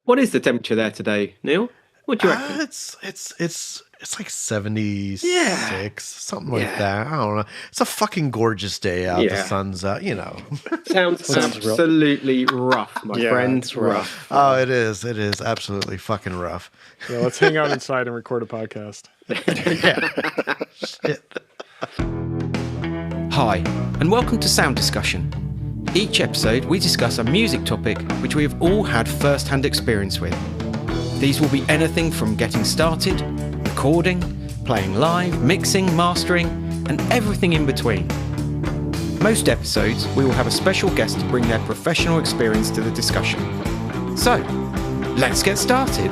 What is the temperature there today, Neil? What do you reckon? It's like 76, something like that. I don't know. It's a fucking gorgeous day out. The sun's out, Sounds absolutely rough, my friend. It's rough. Oh, it is. It is absolutely fucking rough. Yeah, let's hang out inside and record a podcast. Shit. Hi, and welcome to Sound Discussion. Each episode, we discuss a music topic which we have all had first-hand experience with. These will be anything from getting started, recording, playing live, mixing, mastering, and everything in between. Most episodes, we will have a special guest to bring their professional experience to the discussion. So, let's get started.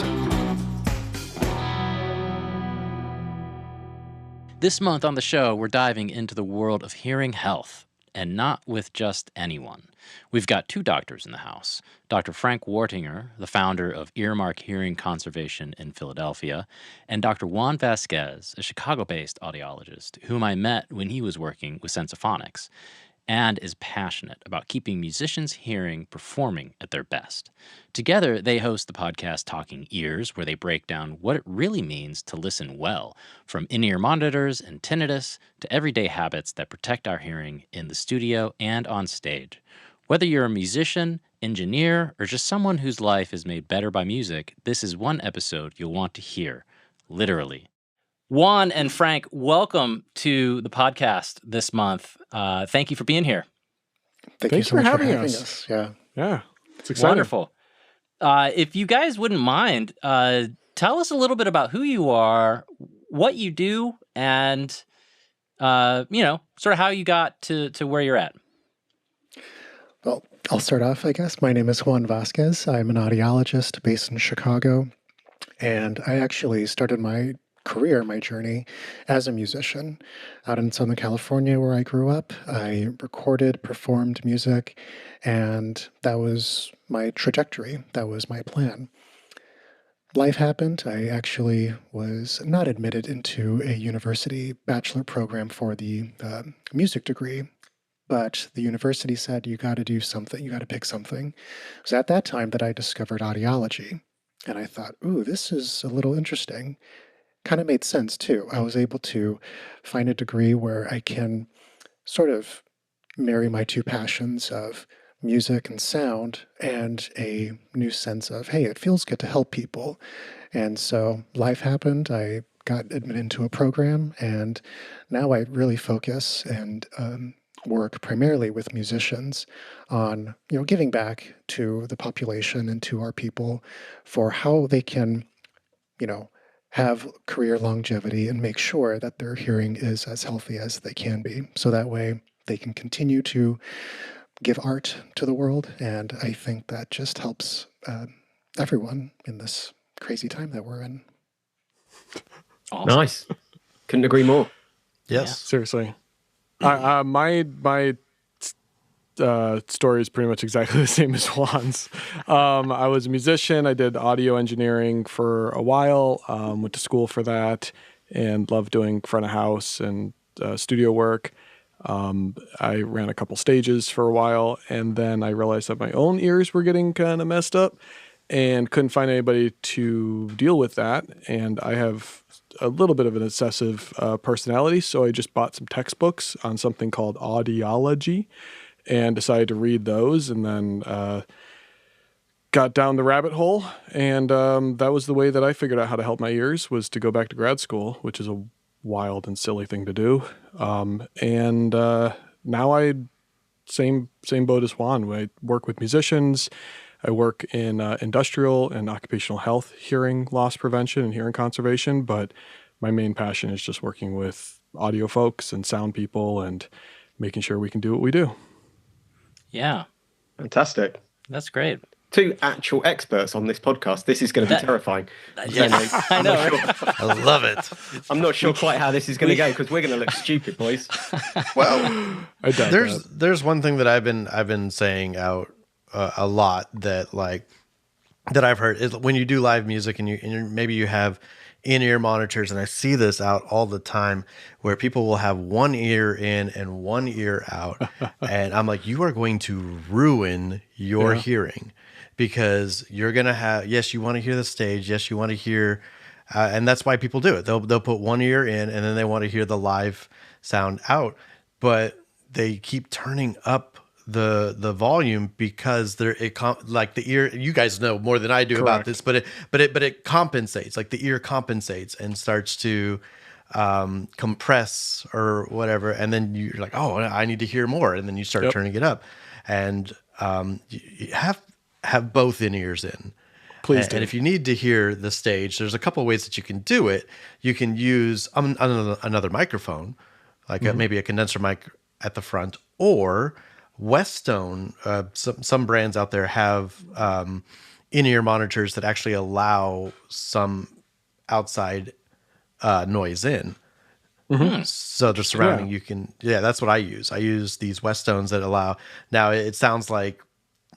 This month on the show, we're diving into the world of hearing health, and not with just anyone. We've got two doctors in the house. Dr. Frank Wartinger, the founder of Earmark Hearing Conservation in Philadelphia, and Dr. Juan Vasquez, a Chicago-based audiologist, whom I met when he was working with Sensophonics, and is passionate about keeping musicians' hearing performing at their best. Together, they host the podcast Talking Ears, where they break down what it really means to listen well, from in-ear monitors and tinnitus to everyday habits that protect our hearing in the studio and on stage. Whether you're a musician, engineer, or just someone whose life is made better by music, this is one episode you'll want to hear, literally. Juan and Frank, welcome to the podcast this month. Thank you for being here. Thanks you so much for having us. Yeah, it's exciting. Wonderful. If you guys wouldn't mind, tell us a little bit about who you are, what you do, and sort of how you got to where you're at. Well, I'll start off, I guess. My name is Juan Vasquez. I'm an audiologist based in Chicago, and I actually started my career, my journey as a musician out in Southern California where I grew up. I recorded, performed music, and that was my trajectory. That was my plan. Life happened. I actually was not admitted into a university bachelor program for the music degree, but the university said, you got to do something. You got to pick something. It was at that time that I discovered audiology. And I thought, ooh, this is a little interesting. Kind of made sense too. I was able to find a degree where I can sort of marry my two passions of music and sound and a new sense of, hey, it feels good to help people. And so life happened. I got admitted into a program, and now I really focus and work primarily with musicians on, giving back to the population and to our people for how they can, have career longevity and make sure that their hearing is as healthy as they can be. So that way they can continue to give art to the world. And I think that just helps everyone in this crazy time that we're in. Awesome. Nice. Couldn't agree more. Yes. Yeah. Seriously. My story is pretty much exactly the same as Juan's. I was a musician. I did audio engineering for a while, went to school for that, and loved doing front of house and studio work. I ran a couple stages for a while, and then I realized that my own ears were getting kind of messed up and couldn't find anybody to deal with that. And I have a little bit of an obsessive personality, so I just bought some textbooks on something called audiology and decided to read those, and then got down the rabbit hole. And that was the way that I figured out how to help my ears, was to go back to grad school, which is a wild and silly thing to do. And now same boat as Juan. I work with musicians. I work in industrial and occupational health, hearing loss prevention and hearing conservation, but my main passion is just working with audio folks and sound people and making sure we can do what we do. Yeah. Fantastic. That's great. Two actual experts on this podcast. This is going to be terrifying. Yeah, I know. I love it. I'm not sure quite how this is going to go because we're going to look stupid, boys. Well, there's one thing that I've been saying out a lot that I've heard is when you do live music and maybe you have in-ear monitors, and I see this out all the time where people will have one ear in and one ear out, and I'm like, you are going to ruin your hearing. because you're going to have, yes, you want to hear the stage. Yes, you want to hear, and that's why people do it. They'll put one ear in and then they want to hear the live sound out, but they keep turning up the volume because like the ear, you guys know more than I do about this, but it compensates, like the ear compensates and starts to compress or whatever, and then you're like, oh, I need to hear more, and then you start turning it up, and you have both in ears in. Please do. And if you need to hear the stage, there's a couple of ways that you can do it. You can use another microphone, like maybe a condenser mic at the front, or Westone. Some brands out there have in-ear monitors that actually allow some outside noise in. So the surrounding, you can, that's what I use. I use these Westones that allow, now it sounds like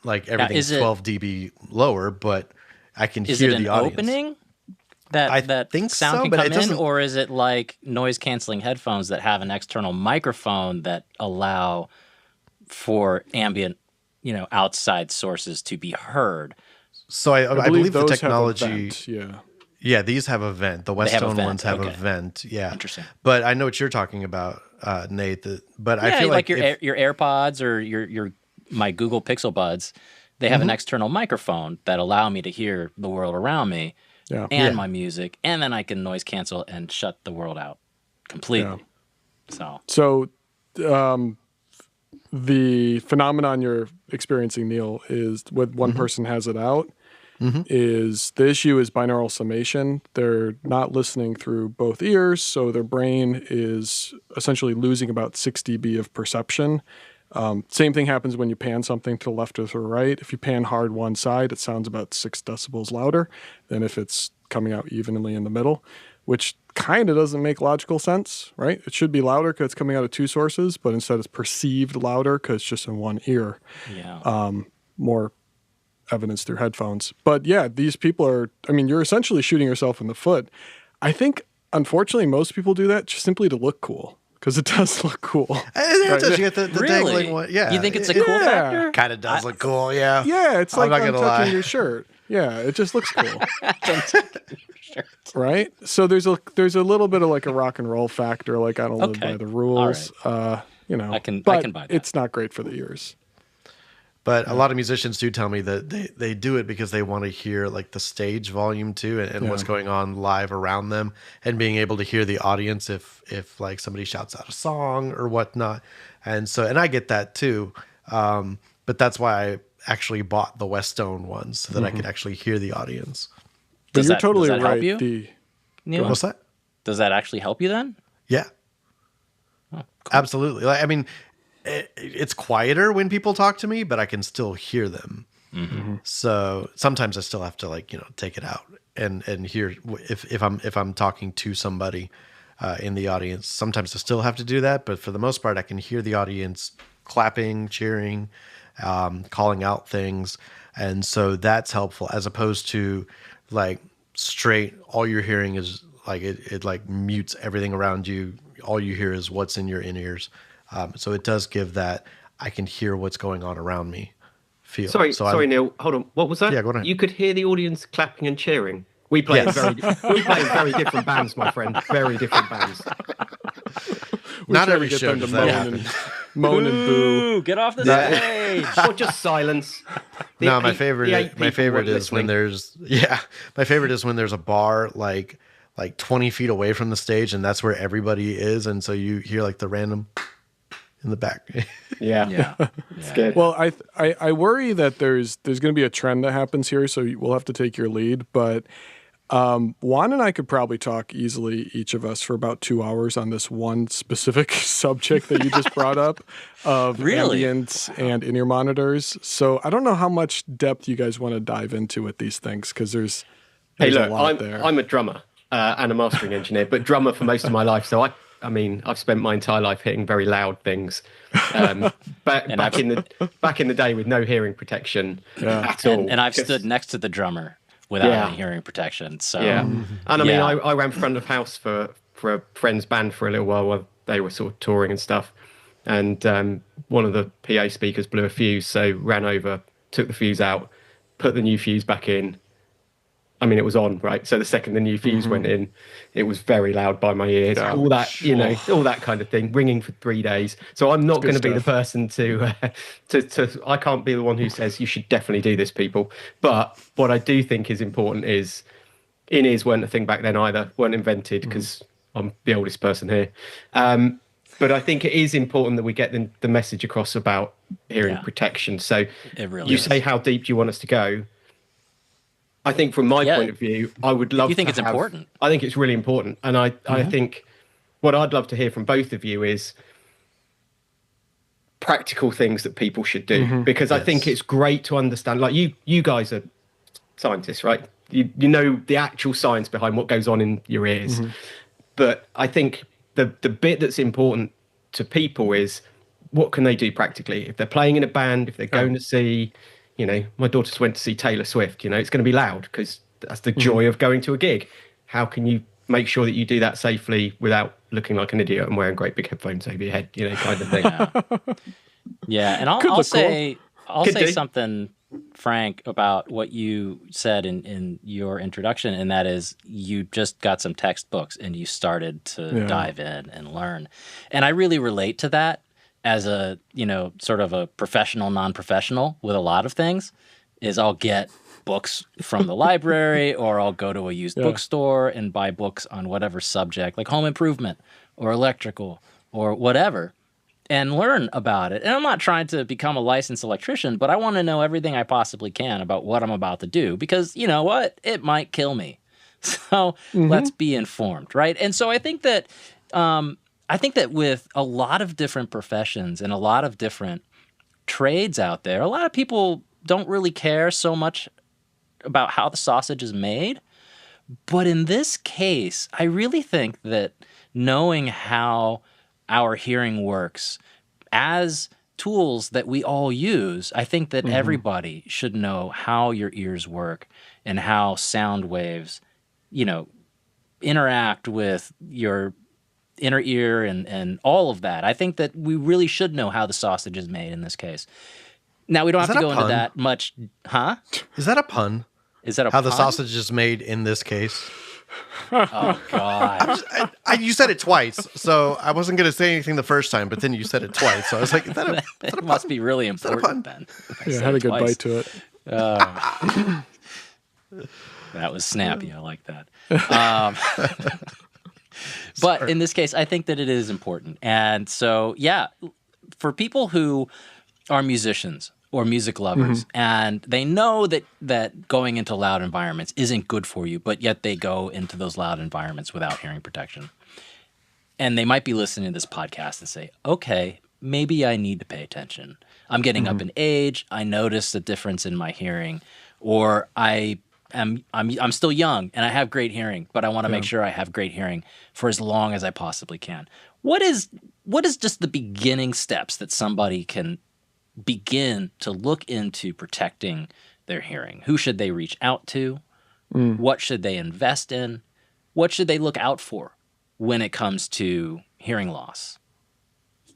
everything's 12 dB lower, but I can hear the audience. Is it an opening that think sound can come in, or is it like noise canceling headphones that have an external microphone that allow for ambient, outside sources to be heard? So I believe the technology, have a vent, yeah, these have a vent. The Westone ones have a vent. Yeah, interesting. But I know what you're talking about, Nate. But I feel like your AirPods or my Google Pixel Buds, they have an external microphone that allow me to hear the world around me and my music, and then I can noise cancel and shut the world out completely. So the phenomenon you're experiencing, Neil, is when one person has it out. Is the issue is binaural summation. They're not listening through both ears, so their brain is essentially losing about 6 dB of perception. Same thing happens when you pan something to the left or to the right. If you pan hard one side, it sounds about 6 decibels louder than if it's coming out evenly in the middle, which kind of doesn't make logical sense, right? It should be louder because it's coming out of 2 sources, but instead it's perceived louder because it's just in one ear. More evidence through headphones. But yeah, these people are, you're essentially shooting yourself in the foot. I think, unfortunately, most people do that just simply to look cool, because it does look cool. Right? You get the dangling one. Yeah. You think it's a cool factor? Kind of does look cool, yeah. Yeah, it's like untucking your shirt. Yeah, it just looks cool. Right? So there's a little bit of like a rock and roll factor, like I don't live by the rules. Right. I can buy that. It's not great for the ears. But a lot of musicians do tell me that they do it because they want to hear like the stage volume too, and what's going on live around them, and being able to hear the audience if like somebody shouts out a song or whatnot. And I get that too. But that's why I actually bought the Westone ones, so that I could actually hear the audience. But you're totally right. Help you? What's that? Does that actually help you then? Yeah. Oh, cool. Absolutely. Like, it's quieter when people talk to me, but I can still hear them. So sometimes I still have to take it out and hear if I'm talking to somebody in the audience. Sometimes I still have to do that, but for the most part, I can hear the audience clapping, cheering, calling out things, and so that's helpful as opposed to like straight. All you're hearing is like it like mutes everything around you. All you hear is what's in your in-ears. So it does give that I can hear what's going on around me feel. Sorry, Neil. Hold on. What was that? Yeah, go ahead. You could hear the audience clapping and cheering. We play in very different bands, my friend. Very different bands. Not every show does that happen. Moan and boo. Get off the stage. Or just silence. My favorite is when there's a bar like 20 feet away from the stage, and that's where everybody is, and so you hear like the random in the back. Yeah. It's good. Well, I worry that there's going to be a trend that happens here, so we'll have to take your lead. But Juan and I could probably talk easily, each of us, for about 2 hours on this one specific subject that you just brought up of ambience and in-ear monitors. So I don't know how much depth you guys want to dive into with these things, because there's a lot there. I'm a drummer and a mastering engineer, but drummer for most of my life. So I've spent my entire life hitting very loud things, but back in the day with no hearing protection at all. And I've stood next to the drummer without any hearing protection. So and I ran front of house for a friend's band for a little while they were sort of touring and stuff. And one of the PA speakers blew a fuse, so ran over, took the fuse out, put the new fuse back in. I mean, it was on, right? So the second the new fuse went in, it was very loud by my ears. Yeah. All that, all that kind of thing, ringing for 3 days. So I'm not going to be the person to I can't be the one who says you should definitely do this, people. But what I do think is important is in-ears weren't a thing back then either, weren't invented, because I'm the oldest person here. But I think it is important that we get the message across about hearing protection. So you say how deep do you want us to go? I think from my point of view, I would love to. You think it's important? I think it's really important. And I think what I'd love to hear from both of you is practical things that people should do. Because I think it's great to understand, like you guys are scientists, right? You know the actual science behind what goes on in your ears. But I think the bit that's important to people is what can they do practically? If they're playing in a band, if they're going to see... my daughter just went to see Taylor Swift. It's going to be loud because that's the joy of going to a gig. How can you make sure that you do that safely without looking like an idiot and wearing great big headphones over your head, kind of thing? Yeah, and I'll say something, Frank, about what you said in your introduction, and that is you just got some textbooks and you started to dive in and learn. And I really relate to that. As a, sort of a professional, non-professional with a lot of things, is I'll get books from the library or I'll go to a used bookstore and buy books on whatever subject, like home improvement or electrical or whatever, and learn about it. And I'm not trying to become a licensed electrician, but I want to know everything I possibly can about what I'm about to do because, you know what? It might kill me. So let's be informed, right? And so I think that... with a lot of different professions and a lot of different trades out there, a lot of people don't really care so much about how the sausage is made. But in this case, I really think that knowing how our hearing works as tools that we all use, I think that everybody should know how your ears work and how sound waves, interact with your inner ear and all of that. I think that we really should know how the sausage is made in this case. Now, we don't have to go into that much. Huh? Is that a pun? Is that a how pun? The sausage is made in this case? Oh, God. You said it twice, so I wasn't going to say anything the first time, but then you said it twice. So I was like, is that a it must be really important then. Yeah, I had a good bite to it. That was snappy. I like that. But in this case, I think that it is important. And so, for people who are musicians or music lovers, and they know that going into loud environments isn't good for you, but yet they go into those loud environments without hearing protection. And they might be listening to this podcast and say, okay, maybe I need to pay attention. I'm getting up in age. I notice a difference in my hearing, or I'm still young and I have great hearing, but I want to make sure I have great hearing for as long as I possibly can. What is just the beginning steps that somebody can begin to look into protecting their hearing? Who should they reach out to? What should they invest in? What should they look out for when it comes to hearing loss?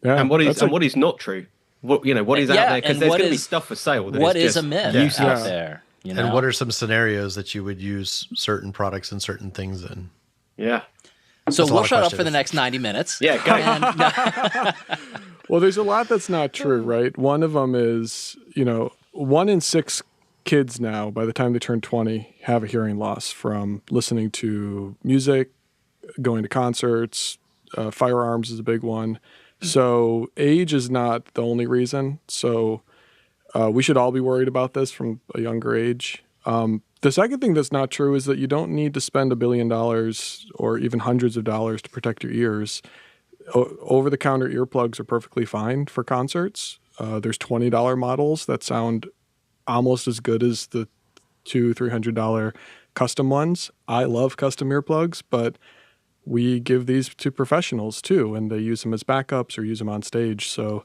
Yeah, and what is not true? What is out there? Because there's going to be stuff for sale. What is a myth out there? And what are some scenarios that you would use certain products and certain things in? Yeah. So we'll shut up for the next 90 minutes. Yeah, go. Well, there's a lot that's not true, right? One of them is, 1 in 6 kids now, by the time they turn 20, have a hearing loss from listening to music, going to concerts. Firearms is a big one. So age is not the only reason. So we should all be worried about this from a younger age. The second thing that's not true is that you don't need to spend $1 billion or even hundreds of dollars to protect your ears. Over-the-counter earplugs are perfectly fine for concerts. There's $20 models that sound almost as good as the $200-$300 custom ones. I love custom earplugs, but we give these to professionals too, and they use them as backups or use them on stage. So,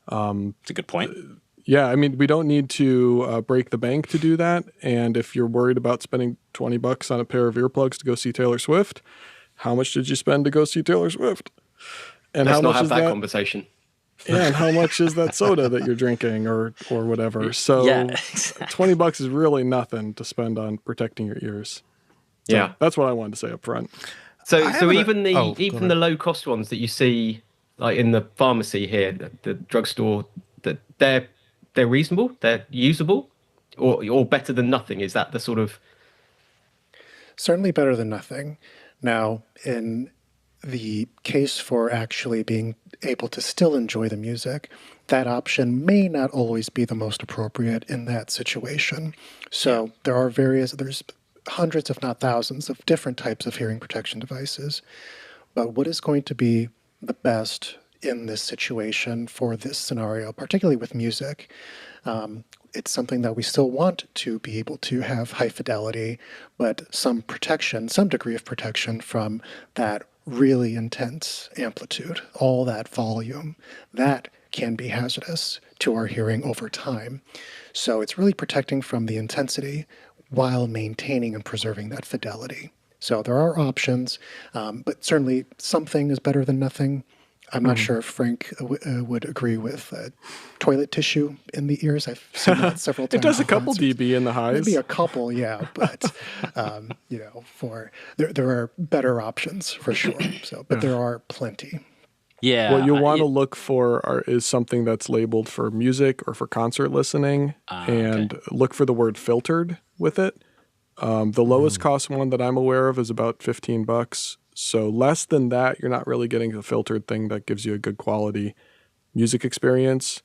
it's a good point. Yeah, I mean, we don't need to break the bank to do that. And if you're worried about spending $20 on a pair of earplugs to go see Taylor Swift, how much did you spend to go see Taylor Swift? And Let's how not much have is that conversation. Yeah, and how much is that soda that you're drinking or whatever? So Yeah, exactly. $20 is really nothing to spend on protecting your ears. So Yeah. that's what I wanted to say up front. So even the low cost ones that you see like in the pharmacy here, the drugstore, that they're reasonable, they're usable, or better than nothing. Is that the sort of Certainly better than nothing. Now, in the case for actually being able to still enjoy the music, that option may not always be the most appropriate in that situation. So there's hundreds, if not thousands, of different types of hearing protection devices. But what is going to be the best in this situation for this scenario, particularly with music? It's something that we still want to be able to have high fidelity, but some protection, some degree of protection from that really intense amplitude, all that volume, that can be hazardous to our hearing over time. So it's really protecting from the intensity while maintaining and preserving that fidelity. So there are options, but certainly something is better than nothing. I'm not sure if Frank would agree with toilet tissue in the ears. I've seen that several times. It does a couple dB in the highs. Maybe a couple, yeah, but there are better options for sure. So, but there are plenty. Yeah. What you'll want to look for is something that's labeled for music or for concert listening, and look for the word filtered with it. The lowest cost one that I'm aware of is about $15. So less than that, you're not really getting the filtered thing that gives you a good quality music experience.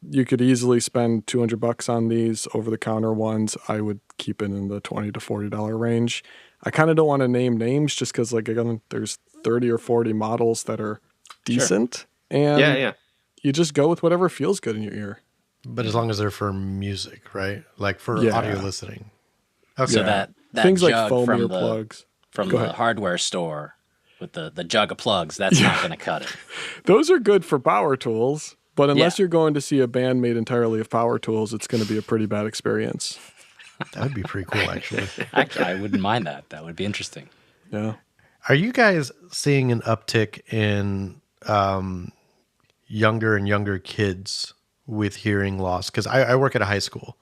You could easily spend $200 on these over-the-counter ones. I would keep it in the $20 to $40 range. I kind of don't want to name names just because, like, again, there's 30 or 40 models that are decent, and you just go with whatever feels good in your ear. But as long as they're for music, right? Like for audio listening. Okay. So that things like jug foam from earplugs from the hardware store with the jug of plugs, that's not going to cut it. Those are good for power tools, but unless you're going to see a band made entirely of power tools, it's going to be a pretty bad experience. That would be pretty cool, actually. Actually, I wouldn't mind that. That would be interesting. Yeah. Are you guys seeing an uptick in younger and younger kids with hearing loss? Because I work at a high school,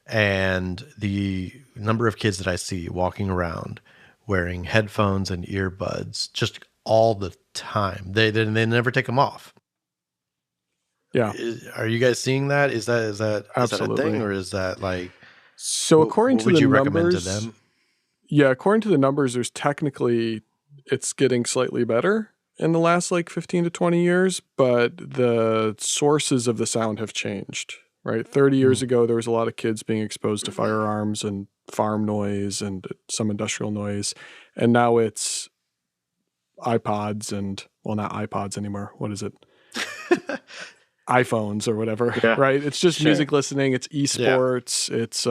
and the number of kids that I see walking around wearing headphones and earbuds just all the time. They never take them off. Yeah. Are you guys seeing that? Is that a thing, or is that like? So according to the numbers, recommend to them? Yeah, according to the numbers, it's getting slightly better in the last like 15 to 20 years, but the sources of the sound have changed, right? 30 years ago, there was a lot of kids being exposed to firearms and farm noise and some industrial noise. And now it's iPods and, well, not iPods anymore. What is it? iPhones or whatever, right? It's just music listening. It's esports. It's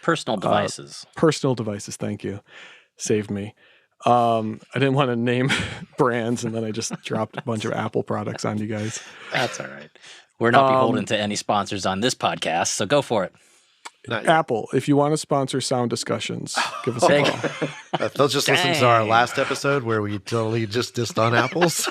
personal devices. Personal devices. Thank you. Saved me. I didn't want to name brands, and then I just dropped a bunch of Apple products on you guys. That's all right. We're not beholden to any sponsors on this podcast, so go for it. Apple, if you want to sponsor Sound Discussions, give us a call. They'll just listen to our last episode where we totally just dissed on apples.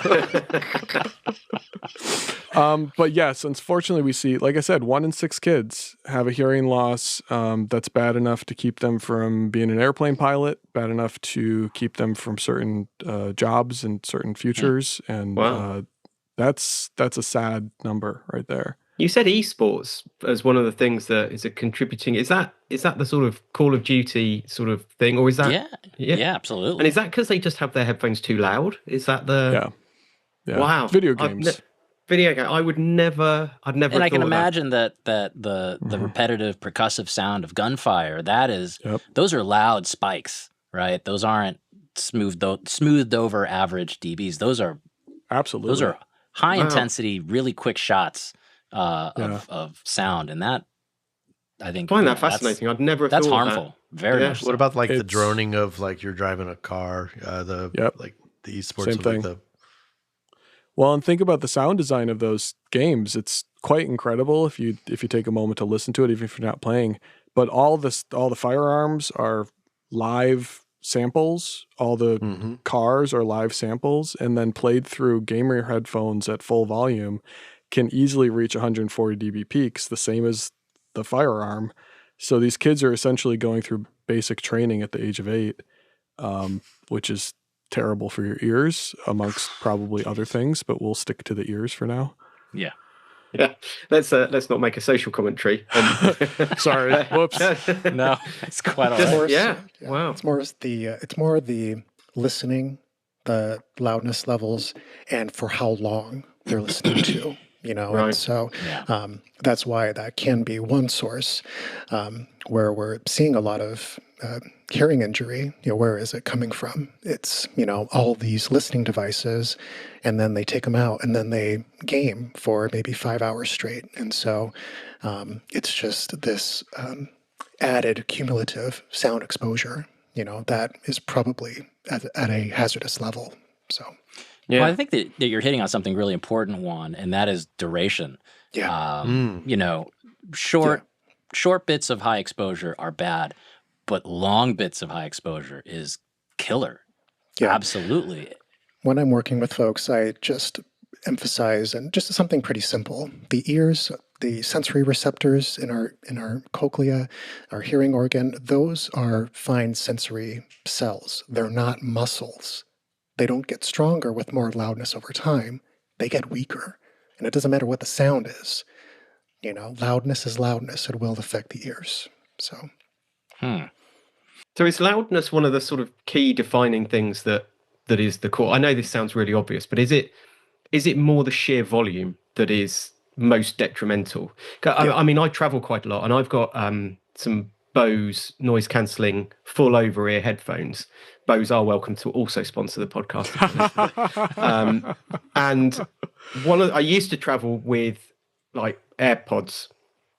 But yes, unfortunately, we see, like I said, 1 in 6 kids have a hearing loss that's bad enough to keep them from being an airplane pilot, bad enough to keep them from certain jobs and certain futures. And that's a sad number right there. You said esports as one of the things that is a contributing. Is that the sort of Call of Duty sort of thing, or is that? Yeah, absolutely. And is that because they just have their headphones too loud? Is that the? Yeah. Wow. Video games. Video game. I'd never. And I can imagine that the repetitive percussive sound of gunfire. Those are loud spikes, right? Those aren't smoothed over average dBs. Those are high intensity, really quick shots. Of sound, and that I think I find that fascinating. I'd never. That's thought harmful. That. Very much. What about like the droning of like you're driving a car? Like the esports. Same thing. Well, and think about the sound design of those games. It's quite incredible if you take a moment to listen to it, even if you're not playing. But all the firearms are live samples, all the cars or live samples, and then played through gamer headphones at full volume can easily reach 140 dB peaks, the same as the firearm. So these kids are essentially going through basic training at the age of 8, which is terrible for your ears, amongst probably other things, but we'll stick to the ears for now. Yeah. Yeah, let's not make a social commentary. Sorry, whoops. No, it's quite all right. Yeah, wow. It's more the listening, the loudness levels, and for how long they're listening to. Right. And so that's why that can be one source where we're seeing a lot of hearing injury. Where is it coming from? It's, all these listening devices, and then they take them out, and then they game for maybe 5 hours straight. And so it's just this added cumulative sound exposure, that is probably at a hazardous level. So. Yeah. Well, I think that you're hitting on something really important, Juan, and that is duration. Yeah. Short bits of high exposure are bad, but long bits of high exposure is killer. Yeah. Absolutely. When I'm working with folks, I just emphasize, and just something pretty simple, the ears, the sensory receptors in our cochlea, our hearing organ, those are fine sensory cells. They're not muscles. They don't get stronger with more loudness over time. They get weaker. And it doesn't matter what the sound is. Loudness is loudness. It will affect the ears. So. So is loudness one of the sort of key defining things that is the core? I know this sounds really obvious, but is it more the sheer volume that is most detrimental? I mean, I travel quite a lot, and I've got some Bose noise cancelling full over ear headphones. Bose are welcome to also sponsor the podcast. And I used to travel with like AirPods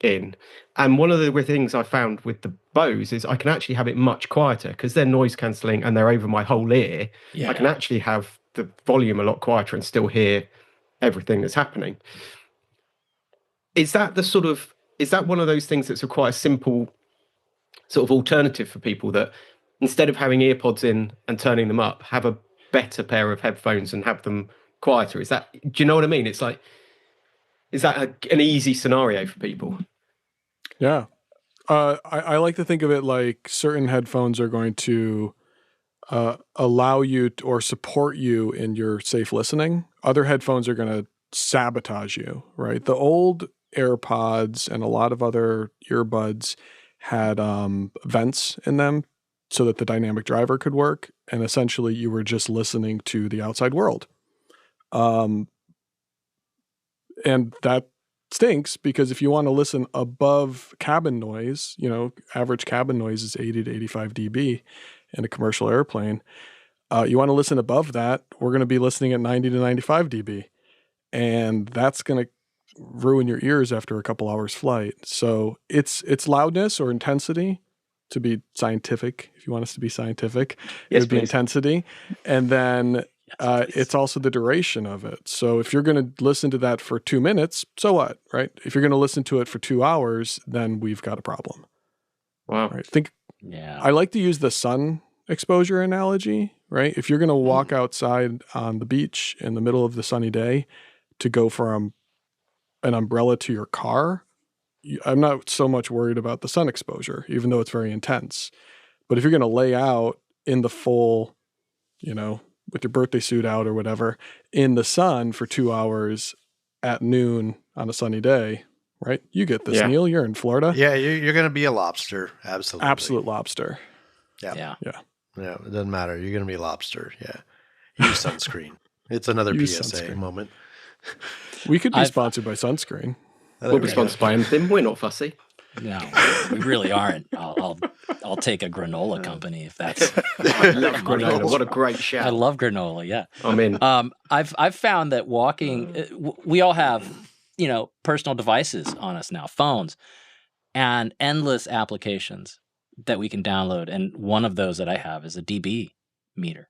in, and one of the things I found with the Bose is I can actually have it much quieter because they're noise cancelling and they're over my whole ear. Yeah. I can actually have the volume a lot quieter and still hear everything that's happening. Is that one of those things that's quite a simple sort of alternative for people, that instead of having earpods in and turning them up, have a better pair of headphones and have them quieter? Do you know what I mean? It's like, is that an easy scenario for people? Yeah. I like to think of it like certain headphones are going to allow you or support you in your safe listening. Other headphones are going to sabotage you, right? The old AirPods and a lot of other earbuds had vents in them so that the dynamic driver could work, and essentially you were just listening to the outside world. And that stinks, because if you want to listen above cabin noise, average cabin noise is 80 to 85 dB in a commercial airplane. You want to listen above that, we're going to be listening at 90 to 95 dB. And that's going to ruin your ears after a couple hours flight. So it's loudness or intensity, to be scientific. If you want us to be scientific, it would be intensity. And then it's also the duration of it. So if you're going to listen to that for 2 minutes, so what, right? If you're going to listen to it for 2 hours, then we've got a problem. Wow. Right? I like to use the sun exposure analogy, right? If you're going to walk outside on the beach in the middle of the sunny day to go from an umbrella to your car, I'm not so much worried about the sun exposure, even though it's very intense. But if you're going to lay out in the full, with your birthday suit out or whatever, in the sun for 2 hours at noon on a sunny day, right? You get this, Neil. You're in Florida. Yeah, you're going to be a lobster. Absolutely. Absolute lobster. Yeah. It doesn't matter. You're going to be a lobster. Yeah. Use sunscreen. It's another PSA moment. We could be sponsored by sunscreen. We'll be sponsored by anything. We're not fussy. No, we really aren't. I'll take a granola company if that's. I love granola. What a great shout! I love granola. Yeah, I'm in. I've found that walking, we all have personal devices on us now, phones, and endless applications that we can download. And one of those that I have is a dB meter.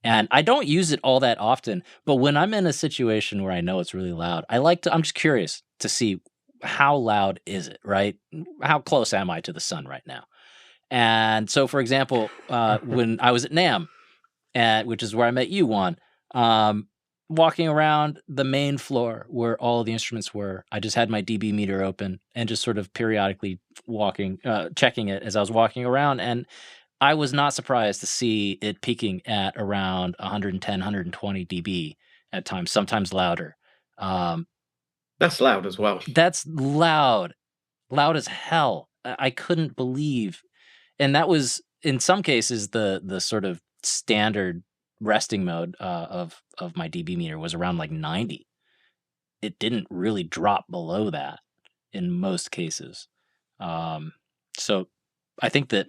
And I don't use it all that often, but when I'm in a situation where I know it's really loud, I'm just curious to see how loud is it, right? How close am I to the sun right now? And so, for example, when I was at NAMM, which is where I met you, Juan, walking around the main floor where all the instruments were, I just had my dB meter open and just sort of periodically checking it as I was walking around. And I was not surprised to see it peaking at around 110, 120 dB at times, sometimes louder. That's loud as well. That's loud as hell. I couldn't believe. And that was, in some cases, the sort of standard resting mode of my dB meter was around like 90. It didn't really drop below that in most cases. So I think that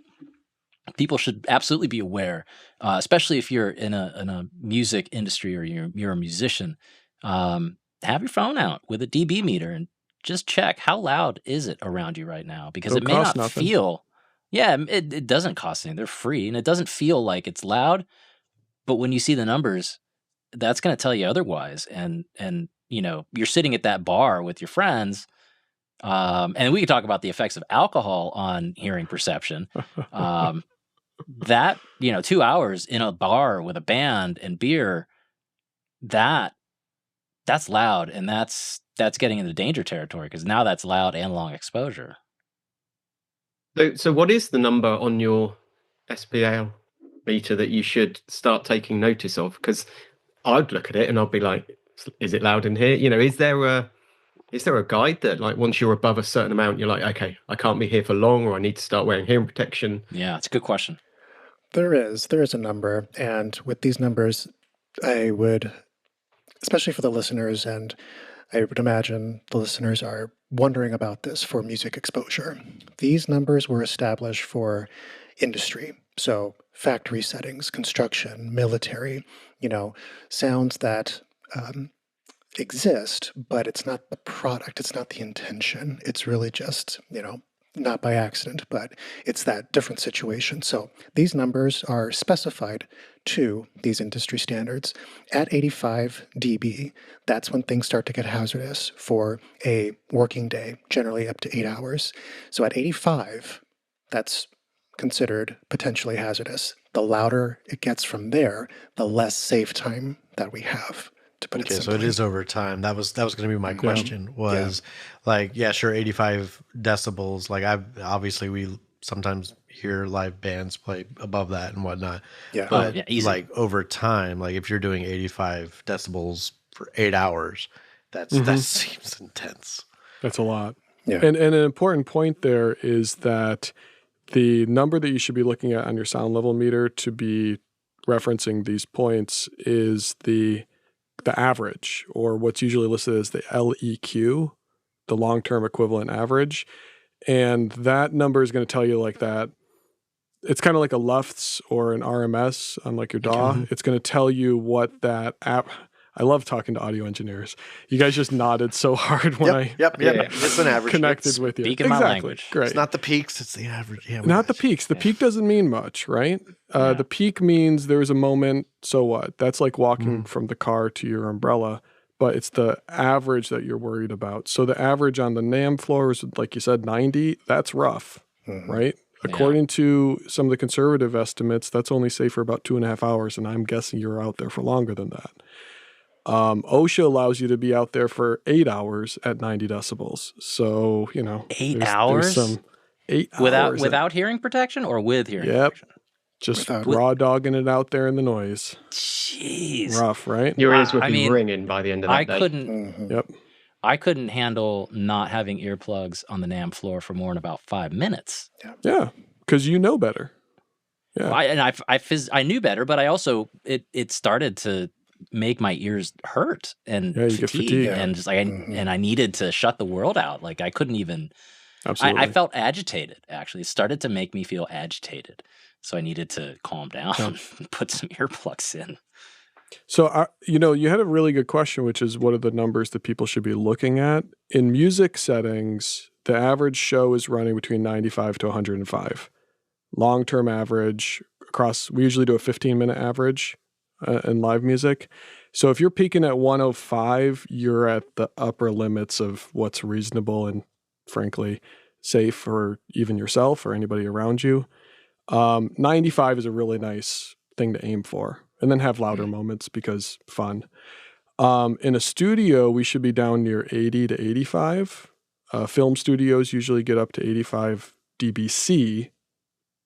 people should absolutely be aware, especially if you're in a music industry or you're a musician. Have your phone out with a dB meter and just check how loud is it around you right now, because it may not feel. Yeah, it doesn't cost anything. They're free, and it doesn't feel like it's loud. But when you see the numbers, that's going to tell you otherwise. And you're sitting at that bar with your friends, and we can talk about the effects of alcohol on hearing perception. That 2 hours in a bar with a band and beer, that's loud, and that's getting into danger territory, because now that's loud and long exposure. So what is the number on your SPL meter that you should start taking notice of? Because I'd look at it and I'd be like, is it loud in here? Is there a guide that, like, once you're above a certain amount, you're like, okay, I can't be here for long, or I need to start wearing hearing protection? Yeah, it's a good question. There is a number. And with these numbers, I would, especially for the listeners, and I would imagine the listeners are wondering about this for music exposure. These numbers were established for industry. So factory settings, construction, military, sounds that exist, but it's not the product. It's not the intention. It's really just, not by accident, but it's that different situation. So these numbers are specified to these industry standards. At 85 dB, that's when things start to get hazardous for a working day, generally up to 8 hours. So at 85, that's considered potentially hazardous. The louder it gets from there, the less safe time that we have. Okay, so it is over time. That was going to be my question. Sure, 85 decibels. Like we sometimes hear live bands play above that and whatnot. Yeah, but like over time, like if you're doing 85 decibels for 8 hours, that seems intense. That's a lot. Yeah, and an important point there is that the number that you should be looking at on your sound level meter to be referencing these points is the average, or what's usually listed as the LEQ, the long-term equivalent average. And that number is going to tell you like that. It's kind of like a LUFS or an RMS on like your DAW. Mm-hmm. It's going to tell you what that I love talking to audio engineers. You guys just nodded so hard when Yep. It's an average. Connected with you. Speaking my language. Great. It's not the peaks, it's the average. Yeah, not the peaks. The peak doesn't mean much, right? The peak means there's a moment, so what? That's like walking from the car to your umbrella, but it's the average that you're worried about. So the average on the NAMM floor is, like you said, 90. That's rough, right? According to some of the conservative estimates, that's only safe for about 2.5 hours, and I'm guessing you're out there for longer than that. OSHA allows you to be out there for 8 hours at 90 decibels. So, 8 hours? There's some 8 hours. Without hearing protection or with hearing protection? Just raw dogging it out there in the noise. Jeez. Rough, right? Your ears would be ringing by the end of that day. I I couldn't handle not having earplugs on the NAMM floor for more than about 5 minutes. Yeah, because you know better. Yeah. I knew better, but I also, it started to make my ears hurt and fatigue, and just like and I needed to shut the world out. Like I couldn't even. Absolutely. I felt agitated. Actually, it started to make me feel agitated, so I needed to calm down and put some earplugs in. So you had a really good question, which is what are the numbers that people should be looking at in music settings? The average show is running between 95 to 105. Long-term average across. We usually do a 15-minute average. In live music. So if you're peaking at 105, you're at the upper limits of what's reasonable and frankly safe for even yourself or anybody around you. 95 is a really nice thing to aim for, and then have louder moments because fun. In a studio, we should be down near 80 to 85. Film studios usually get up to 85 dBc.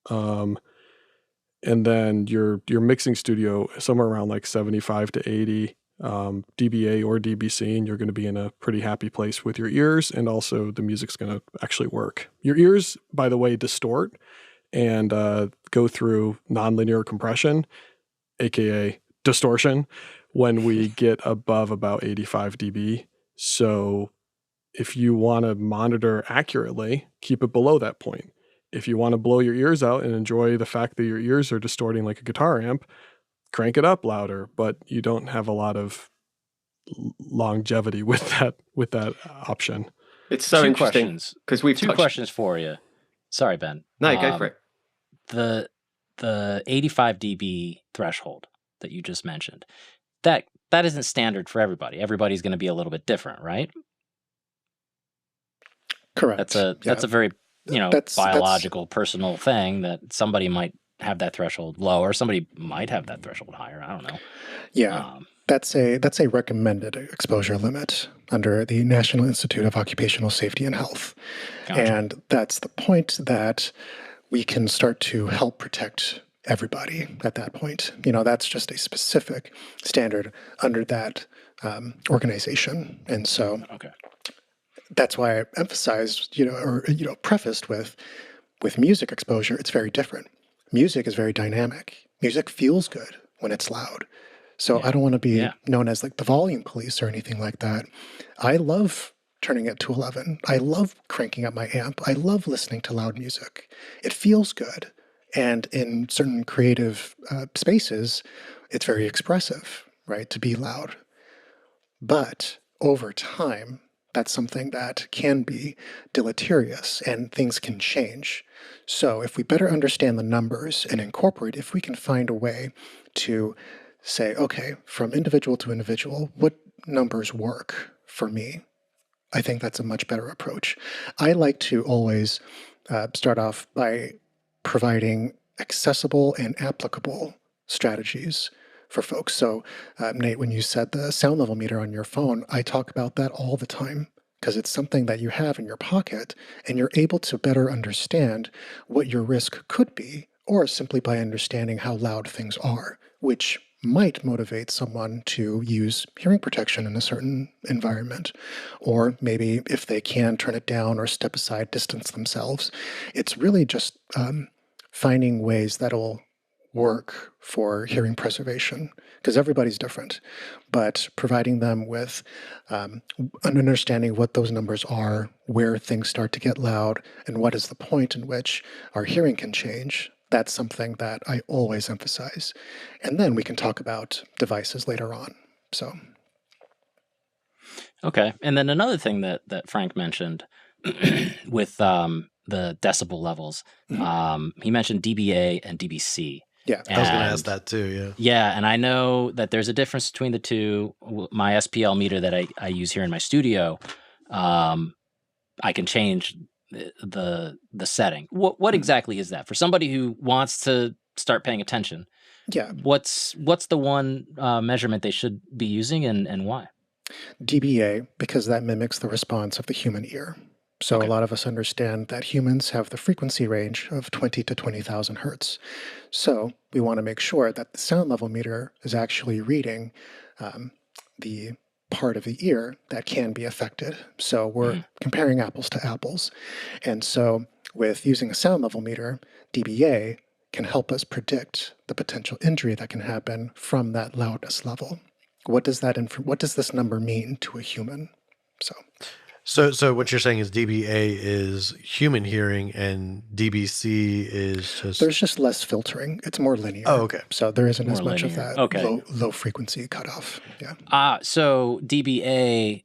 And then your mixing studio, somewhere around like 75 to 80 dBA or dBc, and you're going to be in a pretty happy place with your ears, and also the music's going to actually work. Your ears, by the way, distort and go through nonlinear compression, aka distortion, when we get above about 85 dB. So if you want to monitor accurately, keep it below that point. If you want to blow your ears out and enjoy the fact that your ears are distorting like a guitar amp, crank it up louder, but you don't have a lot of longevity with that option. It's so interesting because we've two questions for you. Sorry, Ben. No, go for it. The 85 dB threshold that you just mentioned, that isn't standard for everybody. Everybody's going to be a little bit different, right? Correct. That's a very biological, personal thing that somebody might have that threshold lower, somebody might have that threshold higher. I don't know. Yeah, that's a recommended exposure limit under the National Institute of Occupational Safety and Health. Gotcha. And that's the point that we can start to help protect everybody at that point. That's just a specific standard under that organization. And so that's why I emphasized, prefaced with music exposure, it's very different. Music is very dynamic. Music feels good when it's loud. So I don't want to be known as like the volume police or anything like that. I love turning it to 11. I love cranking up my amp. I love listening to loud music. It feels good. And in certain creative spaces, it's very expressive, right, to be loud. But over time, that's something that can be deleterious and things can change. So if we better understand the numbers and incorporate, if we can find a way to say, okay, from individual to individual, what numbers work for me? I think that's a much better approach. I like to always start off by providing accessible and applicable strategies for folks. So, Nate, when you said the sound level meter on your phone, I talk about that all the time because it's something that you have in your pocket and you're able to better understand what your risk could be, or simply by understanding how loud things are, which might motivate someone to use hearing protection in a certain environment. Or maybe if they can turn it down or step aside, distance themselves. It's really just finding ways that'll work for hearing preservation, because everybody's different, but providing them with an understanding of what those numbers are, where things start to get loud, and what is the point in which our hearing can change. That's something that I always emphasize. And then we can talk about devices later on. So. Okay. And then another thing that Frank mentioned with the decibel levels, he mentioned dBA and dBc. Yeah, I was going to ask that too, yeah. Yeah, and I know that there's a difference between the two. My SPL meter that I use here in my studio, I can change the setting. What exactly is that? For somebody who wants to start paying attention, what's the one measurement they should be using and why? dBA, because that mimics the response of the human ear. So a lot of us understand that humans have the frequency range of 20 to 20,000 hertz. So we want to make sure that the sound level meter is actually reading the part of the ear that can be affected. So we're comparing apples to apples. And so with using a sound level meter, dBA can help us predict the potential injury that can happen from that loudness level. What does this number mean to a human? So what you're saying is dBA is human hearing and dBc is just... There's just less filtering. It's more linear. Oh, okay. So there isn't more as much linear. of that low frequency cutoff. Yeah. So dBA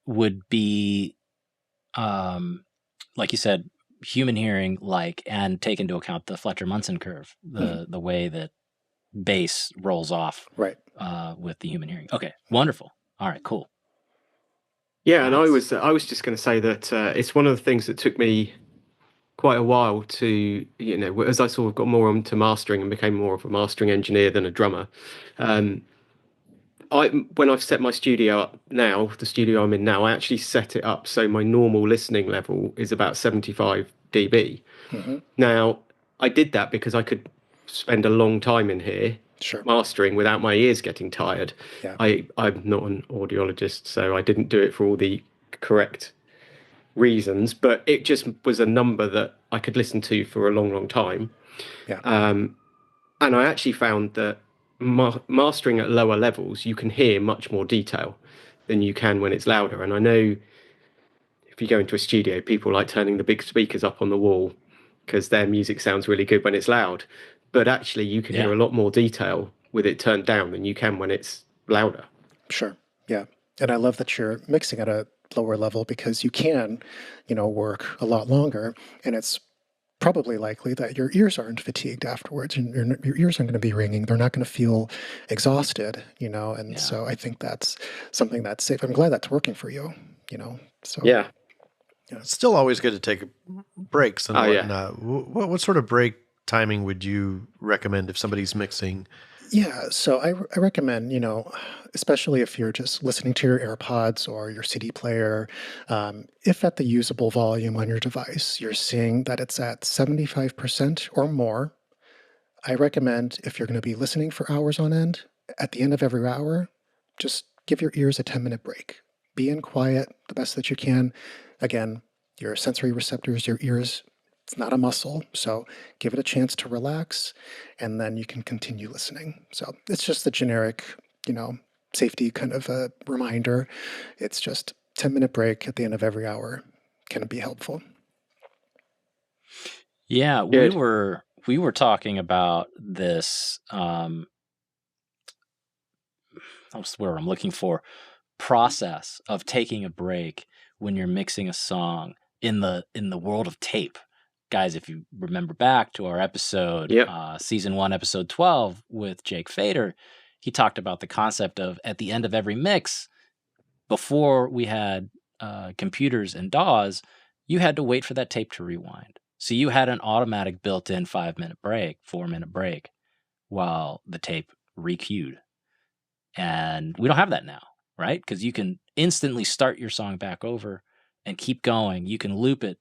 would be, like you said, human hearing and take into account the Fletcher-Munson curve, the way that bass rolls off with the human hearing. Okay, wonderful. All right, cool. Yeah, and I was just going to say that it's one of the things that took me quite a while to, as I sort of got more onto mastering and became more of a mastering engineer than a drummer. When I've set my studio up now, the studio I'm in now, I actually set it up so my normal listening level is about 75 dB. Mm-hmm. Now, I did that because I could spend a long time in here mastering without my ears getting tired. Yeah. I'm not an audiologist, so I didn't do it for all the correct reasons, but it just was a number that I could listen to for a long, long time. Yeah. And I actually found that mastering at lower levels, you can hear much more detail than you can when it's louder. And I know if you go into a studio, people like turning the big speakers up on the wall because their music sounds really good when it's loud. But actually, you can hear a lot more detail with it turned down than you can when it's louder. Sure. Yeah. And I love that you're mixing at a lower level because you can, work a lot longer, and it's probably likely that your ears aren't fatigued afterwards, and your ears aren't going to be ringing. They're not going to feel exhausted, and so I think that's something that's safe. I'm glad that's working for you, so. Yeah. It's still always good to take breaks and whatnot. What sort of break timing would you recommend if somebody's mixing? Yeah, so I recommend, especially if you're just listening to your AirPods or your CD player, if at the usable volume on your device, you're seeing that it's at 75% or more, I recommend if you're going to be listening for hours on end, at the end of every hour, just give your ears a 10-minute break. Be in quiet the best that you can. Again, your sensory receptors, your ears, it's not a muscle, so give it a chance to relax, and then you can continue listening. So it's just the generic, safety kind of a reminder. It's just 10-minute break at the end of every hour can be helpful. Yeah, we were talking about this. That's where I'm looking for process of taking a break when you're mixing a song in the world of tape. Guys, if you remember back to our episode, season 1, episode 12 with Jake Fader, he talked about the concept of at the end of every mix, before we had computers and DAWs, you had to wait for that tape to rewind. So you had an automatic built-in 5-minute break, 4-minute break while the tape recued. And we don't have that now, right? Because you can instantly start your song back over and keep going. You can loop it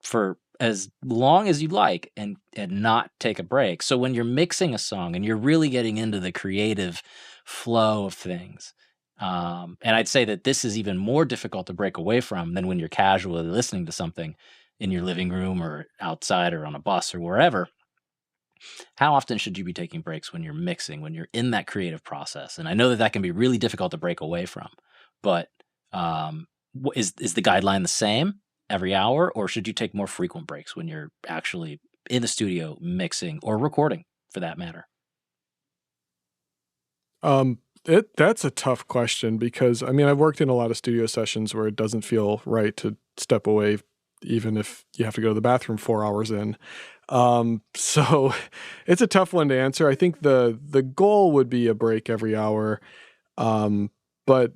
for as long as you like and not take a break. So when you're mixing a song and you're really getting into the creative flow of things, and I'd say that this is even more difficult to break away from than when you're casually listening to something in your living room or outside or on a bus or wherever. How often should you be taking breaks when you're mixing, when you're in that creative process? And I know that can be really difficult to break away from, but is the guideline the same every hour, or should you take more frequent breaks when you're actually in the studio mixing or recording, for that matter? That's a tough question because, I've worked in a lot of studio sessions where it doesn't feel right to step away, even if you have to go to the bathroom 4 hours in. So it's a tough one to answer. I think the goal would be a break every hour. But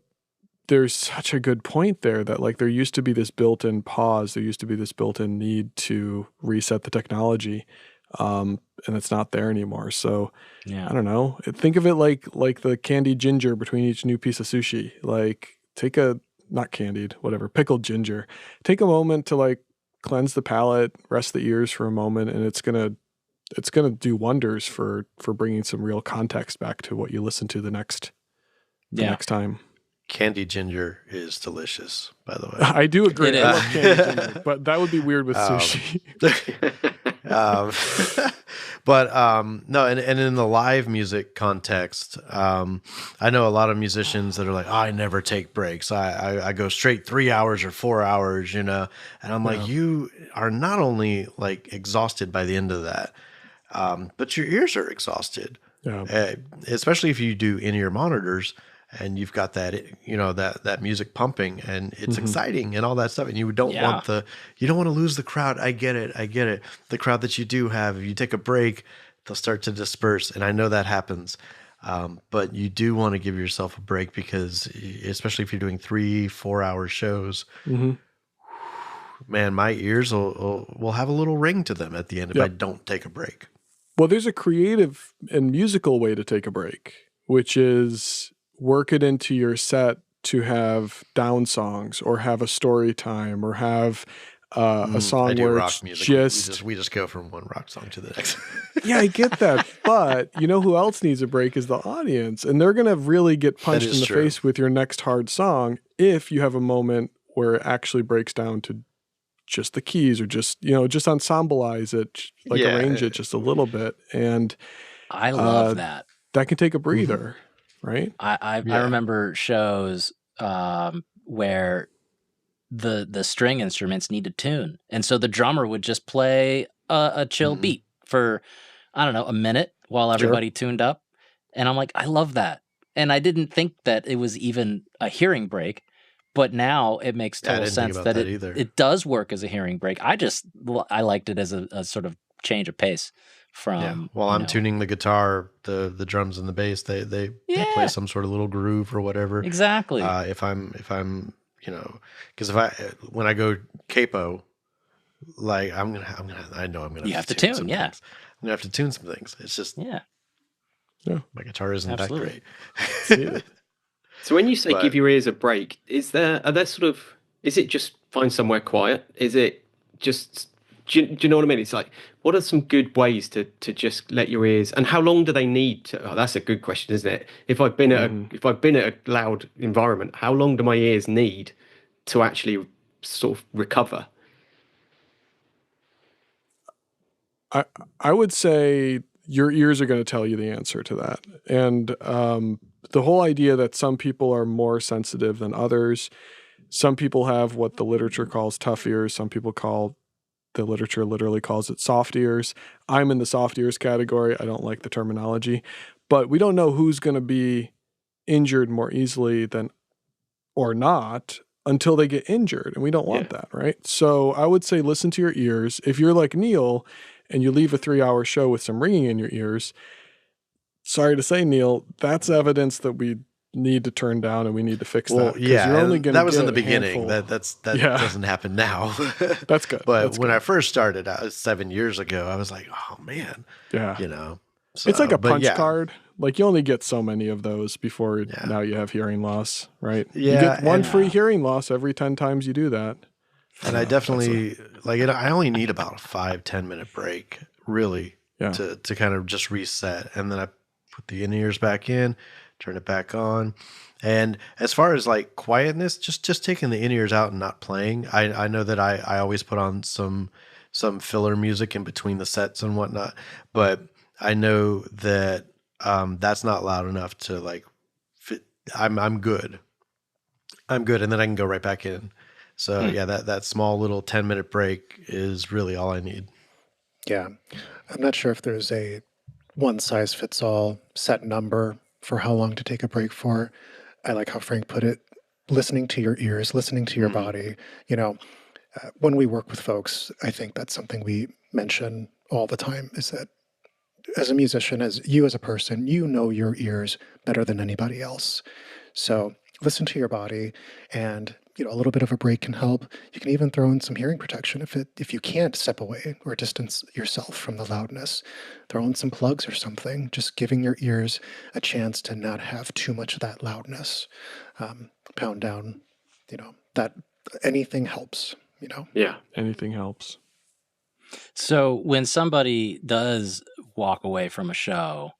there's such a good point there that there used to be this built-in pause. There used to be this built-in need to reset the technology. And it's not there anymore. So I don't know. Think of it like the candied ginger between each new piece of sushi. Take not candied, whatever, pickled ginger. Take a moment to cleanse the palate, rest the ears for a moment, and it's gonna do wonders for bringing some real context back to what you listen to the next time. Candied ginger is delicious, by the way. I do agree. I love candied ginger, but that would be weird with sushi. No, and in the live music context, I know a lot of musicians that are like, I never take breaks. I go straight 3 hours or 4 hours, and I'm like, you are not only exhausted by the end of that, but your ears are exhausted. Yeah. Especially if you do in-ear monitors and you've got that, that music pumping and it's exciting and all that stuff. And you don't want to lose the crowd. I get it. The crowd that you do have, if you take a break, they'll start to disperse. And I know that happens. But you do want to give yourself a break because especially if you're doing 3-4 hour shows, man, my ears will have a little ring to them at the end if I don't take a break. Well, there's a creative and musical way to take a break, which is work it into your set to have down songs or have a story time or have a song where rock it's music. We just go from one rock song to the next. Yeah, I get that. But you know who else needs a break is the audience. And they're going to really get punched in the face with your next hard song if you have a moment where it actually breaks down to just the keys or just ensembleize it, arrange it just a little bit. And I love that. That can take a breather, right? I remember shows where the string instruments need to tune. And so the drummer would just play a chill beat for, I don't know, a minute while everybody tuned up. And I'm like, I love that. And I didn't think that it was even a hearing break, but now it makes total sense that it does work as a hearing break. I liked it as a sort of change of pace from while I'm tuning the guitar, the drums and the bass, they play some sort of little groove or whatever. Exactly. If I'm because when I go capo, like I know I'm gonna have to tune. Yeah, things. I'm gonna have to tune some things. It's just my guitar isn't that great. So when you say give your ears a break, is it just find somewhere quiet? Is it just do you know what I mean? It's like, what are some good ways to just let your ears, and how long do they need to? Oh, that's a good question, isn't it? If I've been at a loud environment, how long do my ears need to actually sort of recover? I would say your ears are going to tell you the answer to that. And the whole idea that some people are more sensitive than others, some people have what the literature calls tough ears, some people the literature literally calls it soft ears. I'm in the soft ears category. I don't like the terminology, but we don't know who's going to be injured more easily or not until they get injured. And we don't want that, right? So I would say, listen to your ears. If you're like Neil and you leave a 3-hour show with some ringing in your ears, sorry to say, Neil, that's evidence that we need to turn down and we need to fix that. You're only that was in the beginning. That doesn't happen now. That's good. But when I first started, 7 years ago, I was like, oh man, So, it's like a punch card. Like you only get so many of those before now you have hearing loss, right? Yeah, you get one free hearing loss every 10 times you do that. And I definitely I only need about a 5-10 minute break, really, to kind of just reset, and then I put the in-ears back in. Turn it back on. And as far as like quietness, just taking the in-ears out and not playing. I know that I always put on some filler music in between the sets and whatnot, but I know that that's not loud enough to like fit. I'm good. And then I can go right back in. So that small little 10-minute break is really all I need. Yeah. I'm not sure if there's a one-size-fits-all set number for how long to take a break for. I like how Frank put it, listening to your ears, listening to your body. When we work with folks, I think that's something we mention all the time, is that as a musician, as a person, you know your ears better than anybody else. So listen to your body, and a little bit of a break can help. You can even throw in some hearing protection if you can't step away or distance yourself from the loudness. Throw in some plugs or something, just giving your ears a chance to not have too much of that loudness. Pound down, that anything helps, Yeah, anything helps. So when somebody does walk away from a show,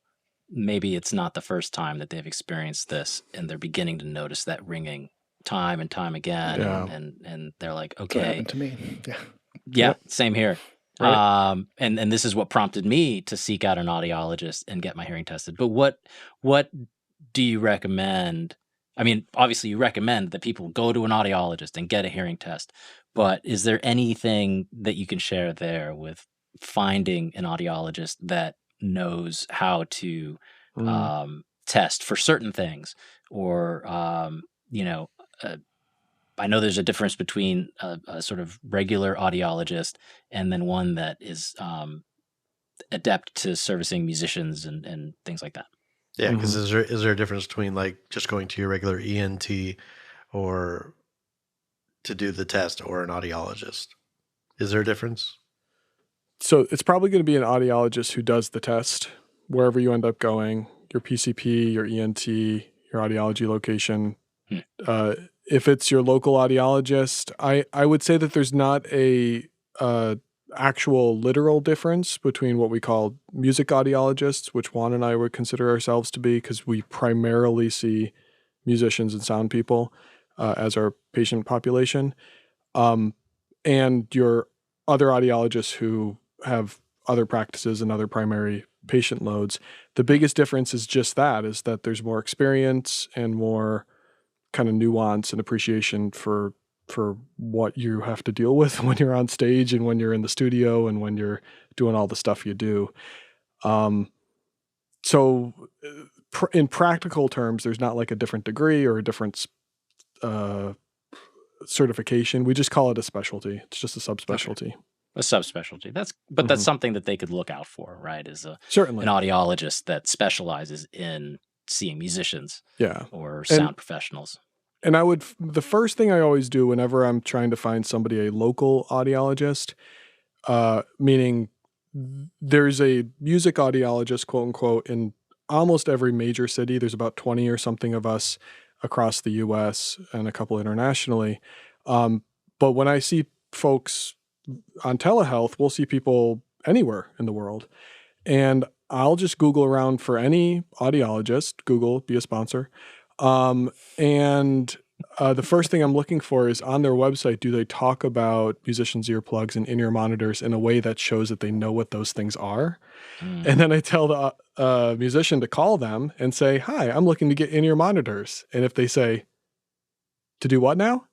maybe it's not the first time that they've experienced this and they're beginning to notice that ringing time and time again, and they're like, okay, that happened to me. Same here. Right. And this is what prompted me to seek out an audiologist and get my hearing tested. But what do you recommend? I mean, obviously you recommend that people go to an audiologist and get a hearing test, but is there anything that you can share there with finding an audiologist that knows how to test for certain things, or I know there's a difference between a sort of regular audiologist and then one that is adept to servicing musicians and things like that. Yeah, because is there a difference between like just going to your regular ENT or to do the test or an audiologist? Is there a difference? So it's probably going to be an audiologist who does the test wherever you end up going, your PCP, your ENT, your audiology location. If it's your local audiologist, I would say that there's not a actual literal difference between what we call music audiologists, which Juan and I would consider ourselves to be, because we primarily see musicians and sound people as our patient population, and your other audiologists who have other practices and other primary patient loads. The biggest difference is just that, is that there's more experience and more kind of nuance and appreciation for what you have to deal with when you're on stage and when you're in the studio and when you're doing all the stuff you do. So in practical terms, there's not like a different degree or a different certification. We just call it a specialty. It's just a subspecialty. Okay. A subspecialty. That's something that they could look out for, right? Is certainly an audiologist that specializes in seeing musicians, or sound professionals. And the first thing I always do whenever I'm trying to find somebody a local audiologist, meaning there's a music audiologist, quote unquote, in almost every major city. There's about 20 or something of us across the U.S. and a couple internationally. But when I see folks on telehealth, we'll see people anywhere in the world. And I'll just Google around for any audiologist, Google, be a sponsor. And the first thing I'm looking for is on their website, do they talk about musicians' earplugs and in-ear monitors in a way that shows that they know what those things are? And then I tell the musician to call them and say, hi, I'm looking to get in-ear monitors. And if they say, to do what now?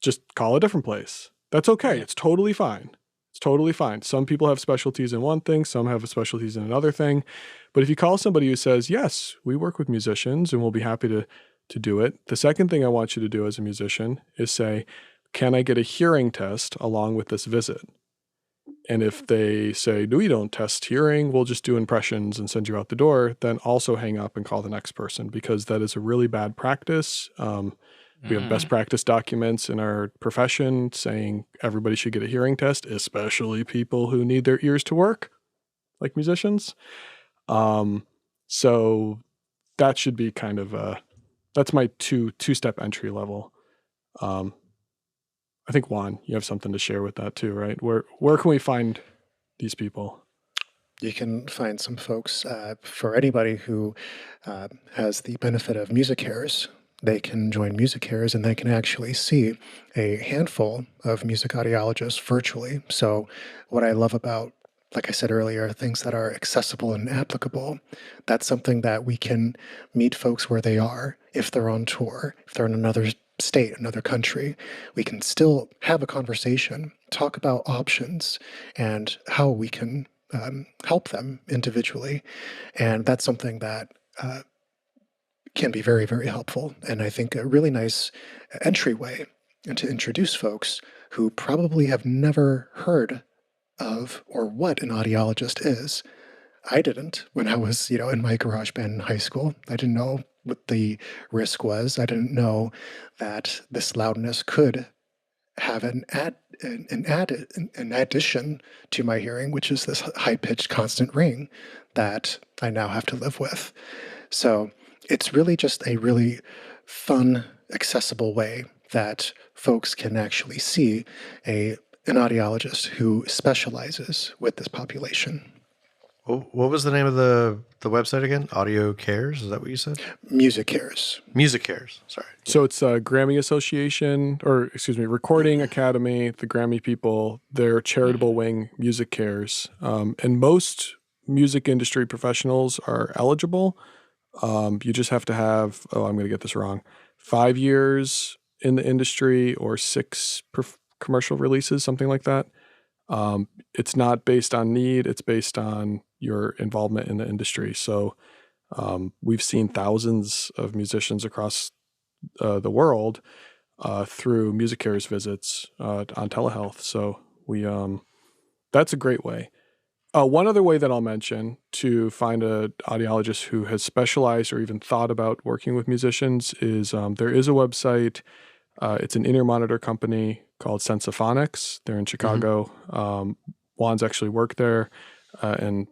Just call a different place. That's okay. It's totally fine. It's totally fine. Some people have specialties in one thing, some have specialties in another thing. But if you call somebody who says, yes, we work with musicians and we'll be happy to do it, the second thing I want you to do as a musician is say, can I get a hearing test along with this visit? And if they say, no, we don't test hearing, we'll just do impressions and send you out the door, then also hang up and call the next person, because that is a really bad practice. We have best practice documents in our profession saying everybody should get a hearing test, especially people who need their ears to work, like musicians. So that should be kind of that's my two-step entry level. I think, Juan, you have something to share with that too, right? Where can we find these people? You can find some folks, for anybody who has the benefit of music cares. They can join music cares and they can actually see a handful of music audiologists virtually. So what I love about, like I said earlier, things that are accessible and applicable, that's something that we can meet folks where they are. If they're on tour, if they're in another state, another country, we can still have a conversation, talk about options and how we can help them individually. And that's something that can be very, very helpful. And I think a really nice entryway and to introduce folks who probably have never heard of or what an audiologist is. I didn't when I was, in my garage band in high school. I didn't know what the risk was. I didn't know that this loudness could have an addition to my hearing, which is this high-pitched constant ring that I now have to live with. So it's really just a really fun, accessible way that folks can actually see an audiologist who specializes with this population. What was the name of the website again? Audio Cares? Is that what you said? Music Cares. Music Cares. Sorry. So it's Grammy Association, Recording Academy, the Grammy people, their charitable wing, Music Cares. And most music industry professionals are eligible. You just have to have, I'm going to get this wrong, 5 years in the industry or 6 commercial releases, something like that. It's not based on need. It's based on your involvement in the industry. So we've seen thousands of musicians across the world through Music Cares visits on telehealth. So that's a great way. One other way that I'll mention to find an audiologist who has specialized or even thought about working with musicians is there is a website It's an in-ear monitor company called Sensophonics. They're in Chicago. Juan's actually worked there and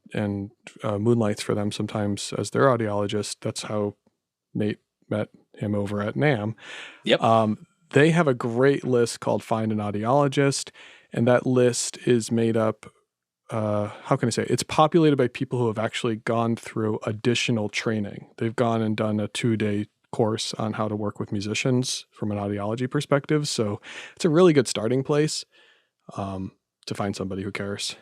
moonlights for them sometimes as their audiologist. That's how Nate met him over at NAMM. Yep. They have a great list called Find an Audiologist, and that list is made up, how can I say, it's populated by people who have actually gone through additional training. They've gone and done a 2-day course on how to work with musicians from an audiology perspective. So it's a really good starting place to find somebody who cares.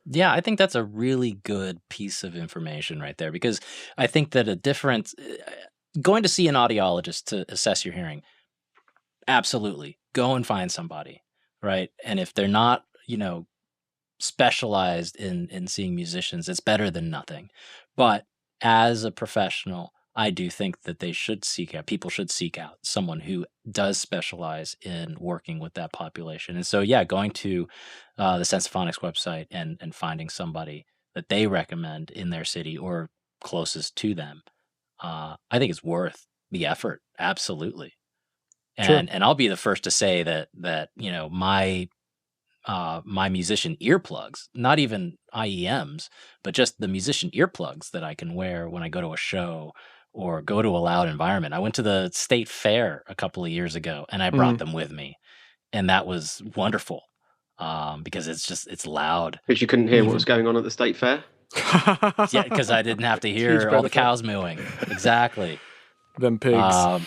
Yeah, I think that's a really good piece of information right there, because I think that going to see an audiologist to assess your hearing, absolutely, go and find somebody, right? And if they're not, specialized in seeing musicians, it's better than nothing. But as a professional, I do think that people should seek out someone who does specialize in working with that population. And so, yeah, going to the Sensophonics website and finding somebody that they recommend in their city or closest to them, I think it's worth the effort. Absolutely. And I'll be the first to say that my musician earplugs, not even IEMs, but just the musician earplugs that I can wear when I go to a show or go to a loud environment. I went to the state fair a couple of years ago and I brought them with me. And that was wonderful because it's loud. Because you couldn't hear what was going on at the state fair? Yeah, because I didn't have to hear all the cows mooing. Exactly. Them pigs.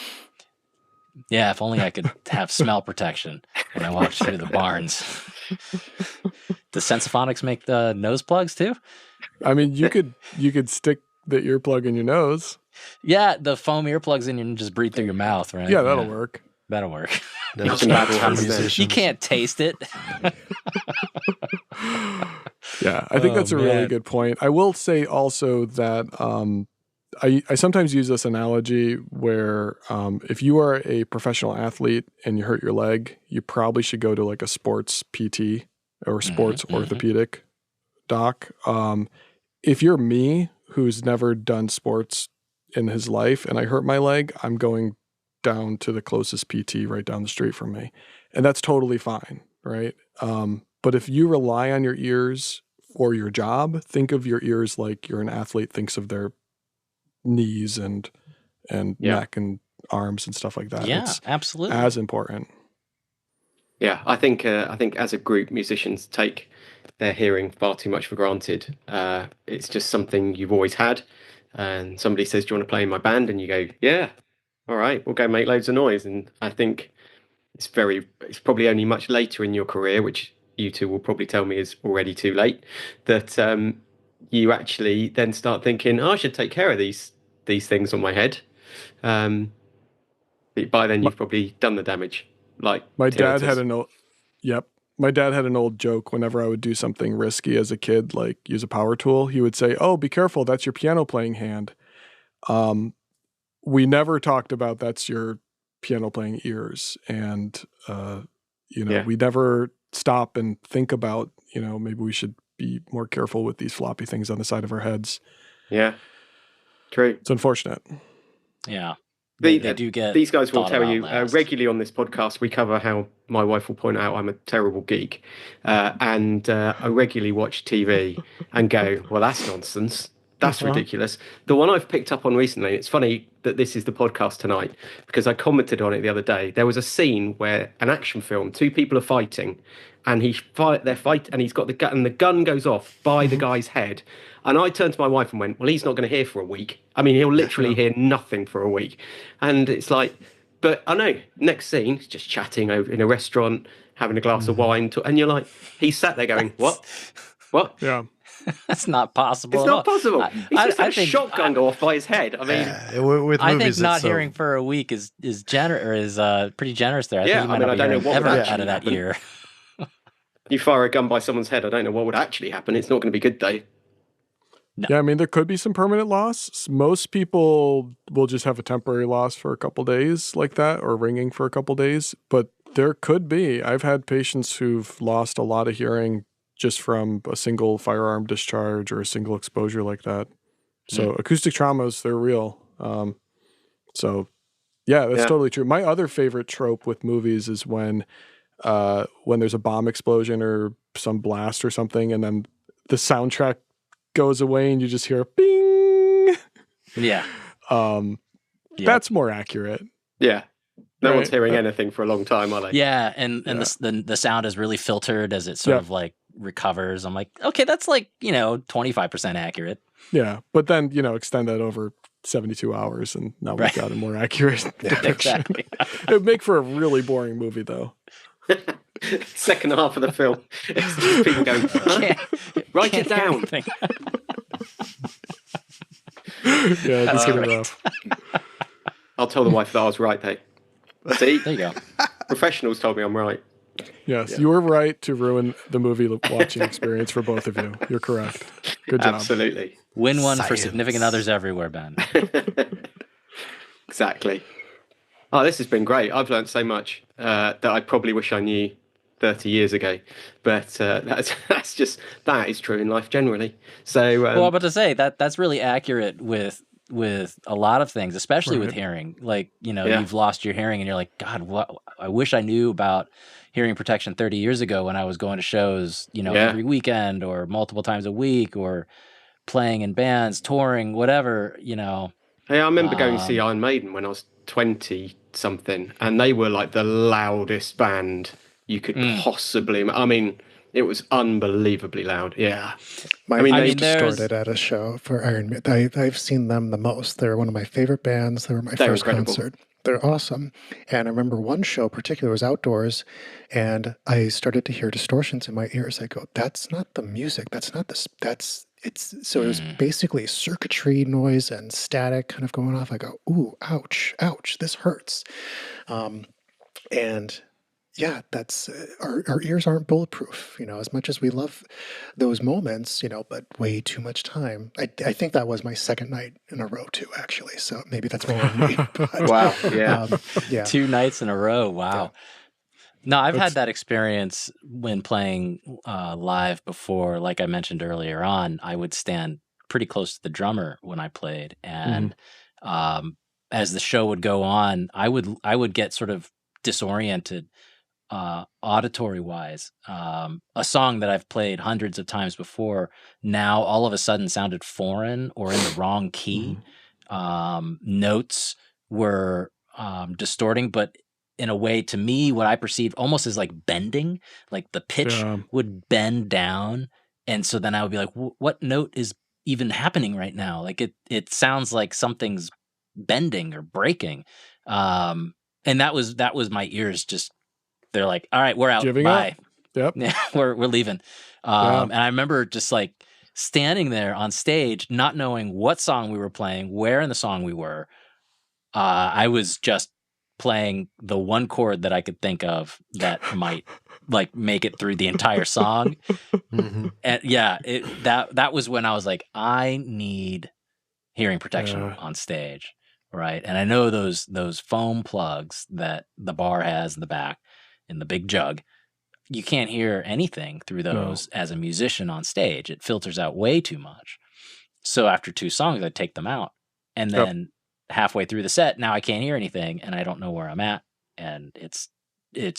Yeah, if only I could have smell protection when I walk through the barns. Does Sensophonics make the nose plugs too? I mean, you could stick the earplug in your nose. Yeah, the foam earplugs in and just breathe through your mouth, right? Yeah, that'll work. That'll work. You can't taste it. Yeah, I think that's a really good point. I will say also that I sometimes use this analogy where if you are a professional athlete and you hurt your leg, you probably should go to like a sports PT or sports orthopedic doc. If you're me, who's never done sports in his life, and I hurt my leg, I'm going down to the closest PT right down the street from me. And that's totally fine, right? But if you rely on your ears for your job, think of your ears like you're an athlete thinks of their knees and neck and arms and stuff like that. Yeah, it's absolutely. as important. Yeah, I think as a group, musicians take their hearing far too much for granted. It's just something you've always had. And somebody says, "Do you want to play in my band?" And you go, "Yeah, all right, we'll go make loads of noise." And I think it's probably only much later in your career, which you two will probably tell me is already too late, that you actually then start thinking, "Oh, I should take care of these things on my head." By then you've probably done the damage. Like my dad had an old joke whenever I would do something risky as a kid, like use a power tool. He would say, "Oh, be careful, that's your piano playing hand." We never talked about that's your piano playing ears, and we never stop and think about maybe we should be more careful with these floppy things on the side of our heads. Yeah, true. It's unfortunate. Yeah. They do get these guys will tell you last. Regularly on this podcast we cover how my wife will point out I'm a terrible geek, and I regularly watch TV and go, well, that's nonsense, that's ridiculous. The one I've picked up on recently, it's funny that this is the podcast tonight because I commented on it the other day. There was a scene where an action film, two people are fighting, and they're fighting, and he's got the gun, and the gun goes off by the guy's head. And I turned to my wife and went, well, he's not going to hear for a week. I mean, he'll literally hear nothing for a week. And it's like, but I know, next scene, he's just chatting over in a restaurant, having a glass of wine. And you're like, he's sat there going, what? What? Yeah. That's not possible. It's not possible. He's just had a shotgun go off by his head. I mean, I think not hearing for a week is pretty generous there. I think I don't know what ever would out of that ear. You fire a gun by someone's head, I don't know what would actually happen. It's not going to be good, though. No. Yeah, I mean, there could be some permanent loss. Most people will just have a temporary loss for a couple days like that, or ringing for a couple days. But there could be. I've had patients who've lost a lot of hearing just from a single firearm discharge or a single exposure like that. So acoustic traumas, they're real. So Yeah, that's totally true. My other favorite trope with movies is when there's a bomb explosion or some blast or something, and then the soundtrack goes away and you just hear a bing. Yeah. That's more accurate. Yeah. No one's hearing anything for a long time, are they? Yeah, and the sound is really filtered as it sort of like recovers. I'm like, okay, that's like, 25% accurate. Yeah, but then, extend that over 72 hours and now we've got a more accurate depiction. Exactly. It would make for a really boring movie, though. Second half of the film, it's just people going, write it down. Yeah, that's going to be rough. I'll tell the wife that I was right, though. See? There you go. Professionals told me I'm right. Yes, you were right to ruin the movie watching experience for both of you. You're correct. Good job. Absolutely. Win one for significant others everywhere, Ben. Exactly. Oh, this has been great. I've learned so much that I probably wish I knew 30 years ago. But that is true in life generally. So, well, but to say that's really accurate with a lot of things, especially with hearing. Like, you've lost your hearing and you're like, God, what? I wish I knew about hearing protection 30 years ago when I was going to shows, every weekend or multiple times a week or playing in bands, touring, whatever, Hey, I remember going to see Iron Maiden when I was 20 something, and they were like the loudest band you could possibly. I mean, it was unbelievably loud. Yeah. They distorted at a show for Iron Maiden. I've seen them the most. They're one of my favorite bands. They were my first concert. They're awesome. And I remember one show particularly was outdoors, and I started to hear distortions in my ears. I go, that's not the music. That's not this. So it was basically circuitry noise and static kind of going off. I go, ooh, ouch, this hurts. And yeah, that's our ears aren't bulletproof, as much as we love those moments, but way too much time. I think that was my second night in a row too, actually. So maybe that's more on me. But, wow. Yeah. 2 nights in a row. Wow. Yeah. No, I've had that experience when playing live before. Like I mentioned earlier on, I would stand pretty close to the drummer when I played. And as the show would go on, I would get sort of disoriented auditory wise. A song that I've played hundreds of times before now all of a sudden sounded foreign or in the wrong key. Notes were distorting, but in a way, to me, what I perceived almost as like bending, like the pitch would bend down. And so then I would be like, what note is even happening right now? Like it sounds like something's bending or breaking. And that was my ears just, they're like, all right, we're out. Giving Bye. Up. Yep. Yeah, we're leaving. And I remember just like standing there on stage, not knowing what song we were playing, where in the song we were. I was just playing the one chord that I could think of that might like make it through the entire song. And yeah, that was when I was like, I need hearing protection on stage. Right. And I know those foam plugs that the bar has in the back in the big jug, you can't hear anything through those as a musician on stage. It filters out way too much. So after 2 songs, I'd take them out. And then halfway through the set, now I can't hear anything and I don't know where I'm at. And it's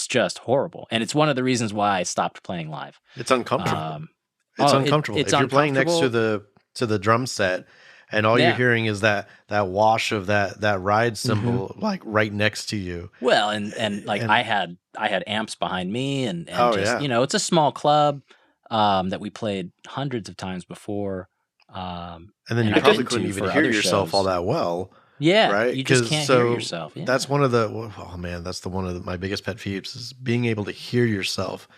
just horrible. And it's one of the reasons why I stopped playing live. It's uncomfortable. It's uncomfortable. If you're playing next to the drum set and all you're hearing is that wash of that ride cymbal like right next to you. Well, and I had amps behind me and just it's a small club that we played hundreds of times before. And then you probably couldn't even hear yourself all that well. Yeah, right. You just can't hear yourself. Yeah. That's one of my biggest pet peeves is being able to hear yourself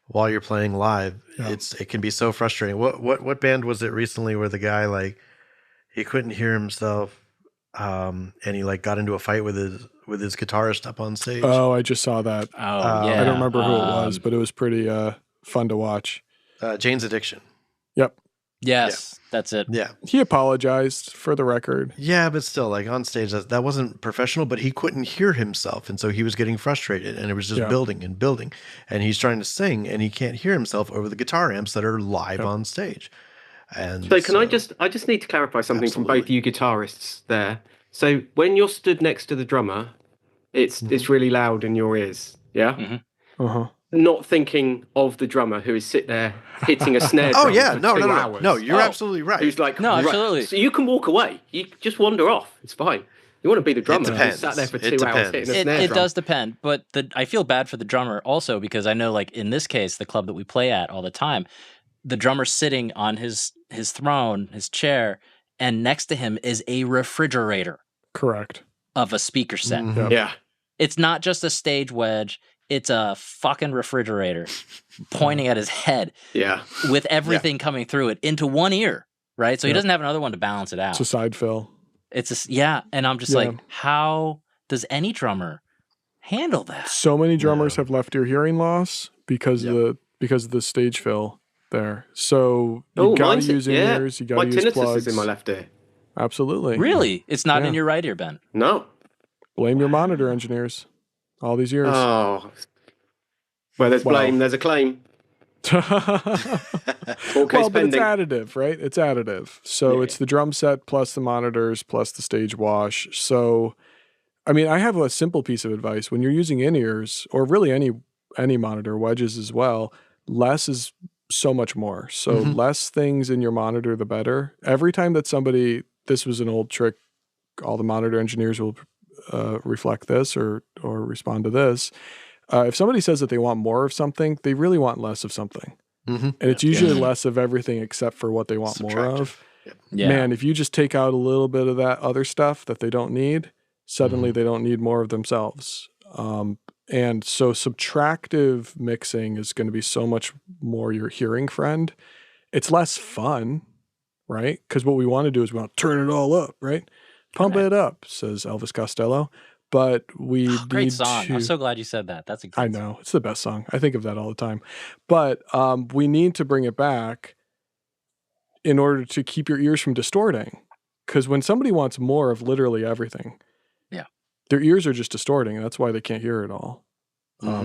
while you're playing live. Yeah. It can be so frustrating. What band was it recently where the guy like he couldn't hear himself, and he like got into a fight with his guitarist up on stage? Oh, I just saw that. I don't remember who it was, but it was pretty fun to watch. Jane's Addiction. Yep. Yes, that's it. Yeah. He apologized for the record. Yeah, but still, like on stage, that wasn't professional, but he couldn't hear himself. And so he was getting frustrated and it was just building and building. And he's trying to sing and he can't hear himself over the guitar amps that are live on stage. And so I just need to clarify something from both you guitarists there. So when you're stood next to the drummer, it's really loud in your ears. Yeah. Uh-huh. Not thinking of the drummer who is sit there hitting a snare drum for 2 hours. No, you're absolutely right. Who's like, No, absolutely. So you can walk away. You just wander off. It's fine. You want to be the drummer who sat there for 2 hours hitting a snare drum. It does depend, but I feel bad for the drummer also because I know, like in this case, the club that we play at all the time, the drummer's sitting on his throne, his chair, and next to him is a refrigerator. Correct. Of a speaker set. Yep. Yeah. It's not just a stage wedge. It's a fucking refrigerator pointing at his head. Yeah. With everything coming through it into one ear, right? So he doesn't have another one to balance it out. It's a side fill. And I'm just like, how does any drummer handle that? So many drummers have left ear hearing loss because of the stage fill there. So you gotta use in-ears, you gotta use plugs. My tinnitus is in my left ear. Absolutely. Really? It's not in your right ear, Ben? No. Blame your monitor engineers. All these years. Oh. Well, there's blame, there's a claim. But it's additive, right? It's additive. So it's the drum set plus the monitors plus the stage wash. So, I mean, I have a simple piece of advice. When you're using in-ears, or really any monitor, wedges as well, less is so much more. So less things in your monitor, the better. Every time that this was an old trick, all the monitor engineers will reflect this or respond to this. If somebody says that they want more of something, they really want less of something. And it's usually less of everything except for what they want more of. Yeah. Man, if you just take out a little bit of that other stuff that they don't need, suddenly they don't need more of themselves. And so subtractive mixing is going to be so much more your hearing friend. It's less fun, right? Because what we want to do is we want to turn it all up, right? Pump it up, says Elvis Costello. But we need great song. I'm so glad you said that. That's a great song. I know. It's the best song. I think of that all the time. But we need to bring it back in order to keep your ears from distorting. Because when somebody wants more of literally everything, their ears are just distorting. And that's why they can't hear it all.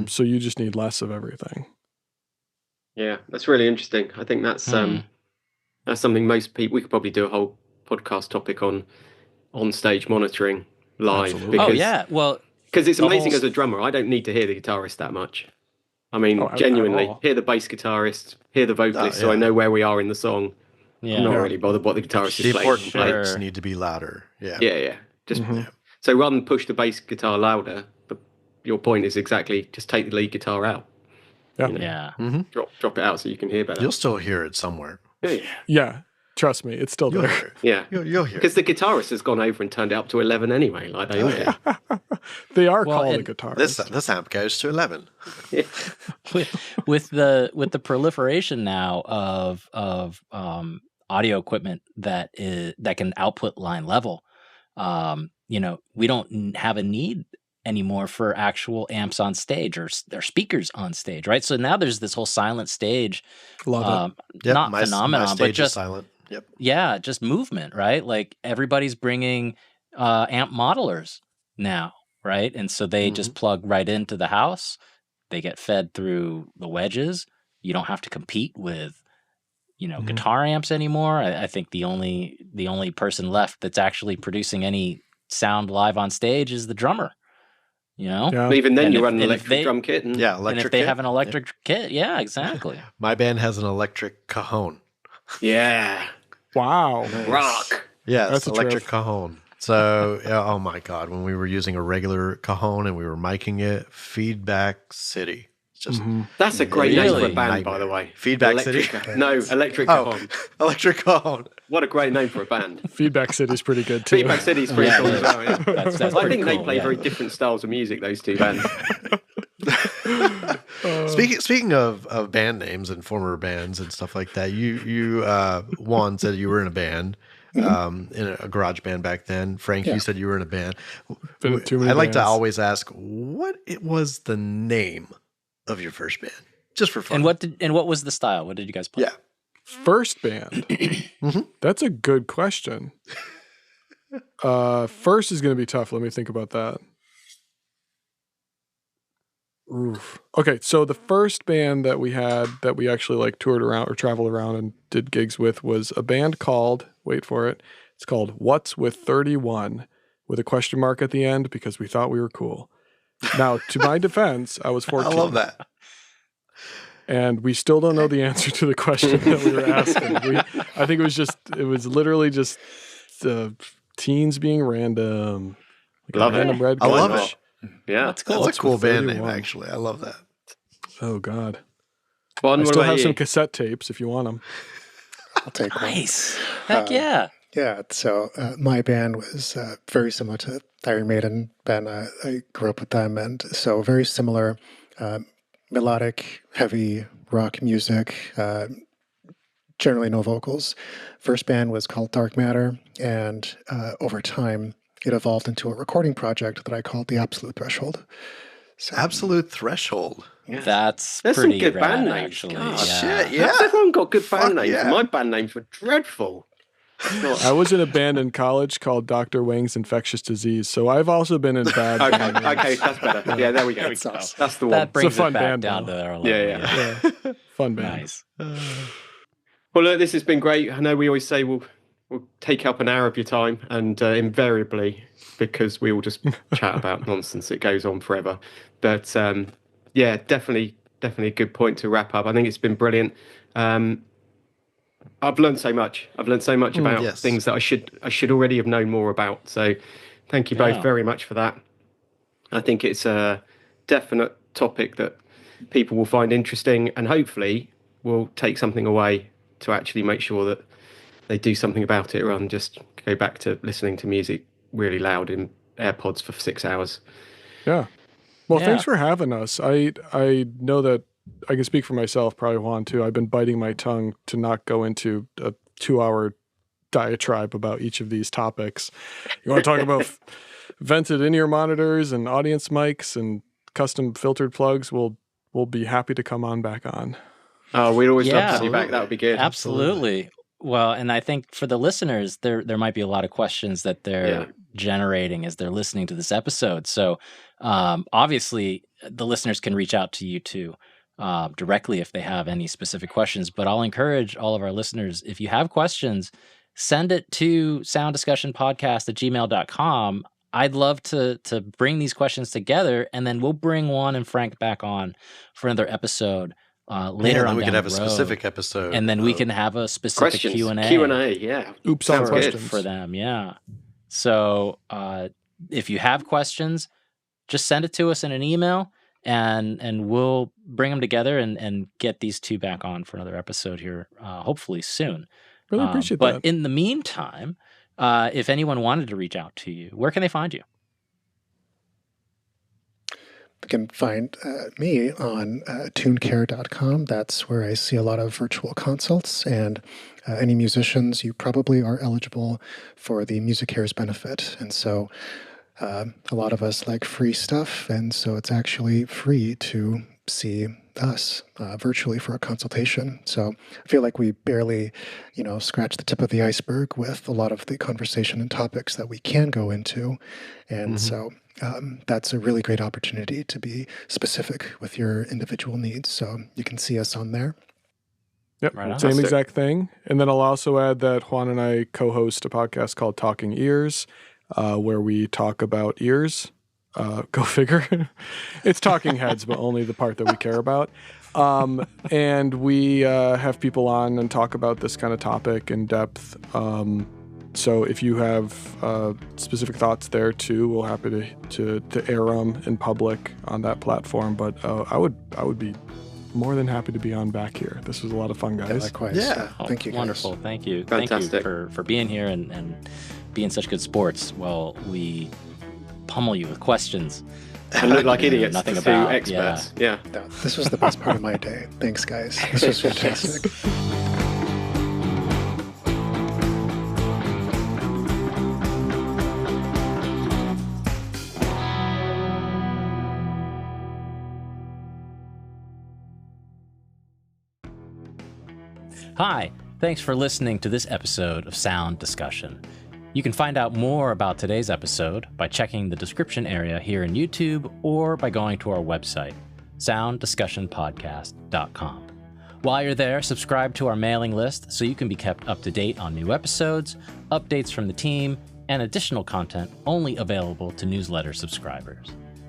So you just need less of everything. Yeah, that's really interesting. I think that's something most people, we could probably do a whole podcast topic on stage monitoring live. Because it's amazing as a drummer. I don't need to hear the guitarist that much. I mean, genuinely, hear the bass guitarist, hear the vocalist, so I know where we are in the song. Yeah. I'm not really bothered what the guitarist is playing. The important parts need to be louder. Yeah. Just so rather than push the bass guitar louder, your point is exactly just take the lead guitar out. Drop it out so you can hear better. You'll still hear it somewhere. Yeah. Trust me, it's still there. Yeah. You'll hear it. Because the guitarist has gone over and turned it up to 11 anyway, like they all do. They are called a guitarist. This amp goes to 11. With the proliferation now of audio equipment that can output line level, we don't have a need anymore for actual amps on stage or speakers on stage, right? So now there's this whole silent stage, phenomenon, but just silent. Yep. Yeah, just movement, right? Like everybody's bringing amp modelers now, right? And so they just plug right into the house. They get fed through the wedges. You don't have to compete with, guitar amps anymore. I think the only person left that's actually producing any sound live on stage is the drummer. But even then, you run an electric drum kit, and if they have an electric kit, exactly. My band has an electric cajon. Yeah. Wow. Nice. Rock. Yeah, it's electric cajon. So, oh my God, when we were using a regular cajon and we were miking it, Feedback City. Just that's a great name for a band, by the way. Feedback City? No, Electric Cajon. Electric Cajon. What a great name for a band. Feedback City's pretty good too. Feedback City's pretty cool as well. Yeah. That's I think they play very different styles of music, those two bands. Speaking of band names and former bands and stuff like that, you Juan said you were in a band, in a garage band back then. Frank, you said you were in a band. I'd like to always ask what it was the name of your first band, just for fun. And what was the style? What did you guys play? Yeah, first band. That's a good question. First is going to be tough. Let me think about that. Oof. Okay, so the first band that we had that we actually toured around or traveled around and did gigs with was a band called, wait for it, it's called What's with 31, with a question mark at the end because we thought we were cool. Now, to my defense, I was 14. I love that. And we still don't know the answer to the question that we were asking. I think it was literally just teens being random. Love it. Red I love it. Yeah. That's cool. That's a cool band name, actually. I love that. Oh, God. Juan, I still have some cassette tapes if you want them. I'll take one. Nice. Heck yeah. Yeah, so my band was very similar to Iron Maiden band. I grew up with them, and so very similar melodic, heavy rock music, generally no vocals. First band was called Dark Matter, and over time it evolved into a recording project that I called The Absolute Threshold. So, Absolute Threshold. Yeah. There's There's some good band names. actually. God, shit, yeah. How's everyone got good band names? yeah. My band names were dreadful. I was in a band in college called Dr. Wang's Infectious Disease, so I've also been in band band names. Okay, that's better. Yeah, there we go. That's the one. That brings It's a fun it back band, down though. to our level. Yeah. Fun band. Nice. Well, look, this has been great. I know we always say we'll take up an hour of your time, and invariably, because we all just chat about nonsense, it goes on forever. But yeah, definitely a good point to wrap up. I think it's been brilliant. I've learned so much. About things that I should already have known more about. So thank you both very much for that. I think it's a definite topic that people will find interesting, and hopefully will take something away to actually make sure that they do something about it rather than just go back to listening to music really loud in AirPods for 6 hours. Yeah. Well, thanks for having us. I know that I can speak for myself, probably Juan too. I've been biting my tongue to not go into a 2-hour diatribe about each of these topics. You want to talk about vented in-ear monitors and audience mics and custom filtered plugs? We'll be happy to come on back on. Oh, we'd always love to have you back. That would be good. Absolutely. Well, and I think for the listeners, there might be a lot of questions that they're generating as they're listening to this episode. So obviously, the listeners can reach out to you too directly if they have any specific questions. But I'll encourage all of our listeners, if you have questions, send it to sounddiscussionpodcast@gmail.com. I'd love to bring these questions together, and then we'll bring Juan and Frank back on for another episode. Later on, we could have a road. specific episode, and then we can have a specific Q&A. Yeah. Oops on questions for them. Yeah. So if you have questions, just send it to us in an email, and we'll bring them together and get these two back on for another episode here, hopefully soon. Really appreciate that. But in the meantime, if anyone wanted to reach out to you, where can they find you? You can find me on tunecare.com. That's where I see a lot of virtual consults, and any musicians, you probably are eligible for the Music Cares benefit. And so a lot of us like free stuff, and so it's actually free to see us virtually for a consultation. So I feel like we barely, scratch the tip of the iceberg with a lot of the conversation and topics that we can go into. And so that's a really great opportunity to be specific with your individual needs. So you can see us on there. Yep, same exact thing. And then I'll also add that Juan and I co-host a podcast called Talking Ears, where we talk about ears. Go figure. It's talking heads, but only the part that we care about. And we have people on and talk about this kind of topic in depth. So if you have specific thoughts there too, we're happy to air them in public on that platform. But I would be more than happy to be on back here. This was a lot of fun, guys. Yeah, likewise. Yeah. Thank you, guys. Wonderful. Thank you. Fantastic. Thank you for being here and being such good sports while we pummel you with questions. And look like idiots. Nothing to about experts. Yeah. No, this was the best part of my day. Thanks, guys. This was fantastic. Hi, thanks for listening to this episode of Sound Discussion. You can find out more about today's episode by checking the description area here in YouTube or by going to our website, sounddiscussionpodcast.com. While you're there, subscribe to our mailing list so you can be kept up to date on new episodes, updates from the team, and additional content only available to newsletter subscribers.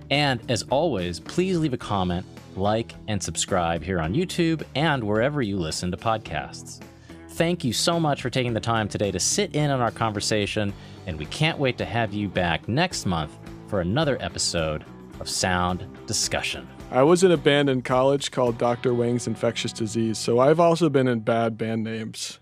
And as always, please leave a comment, like, and subscribe here on YouTube and wherever you listen to podcasts. Thank you so much for taking the time today to sit in on our conversation, and we can't wait to have you back next month for another episode of Sound Discussion. I was in a band in college called Dr. Wang's Infectious Disease, so I've also been in bad band names.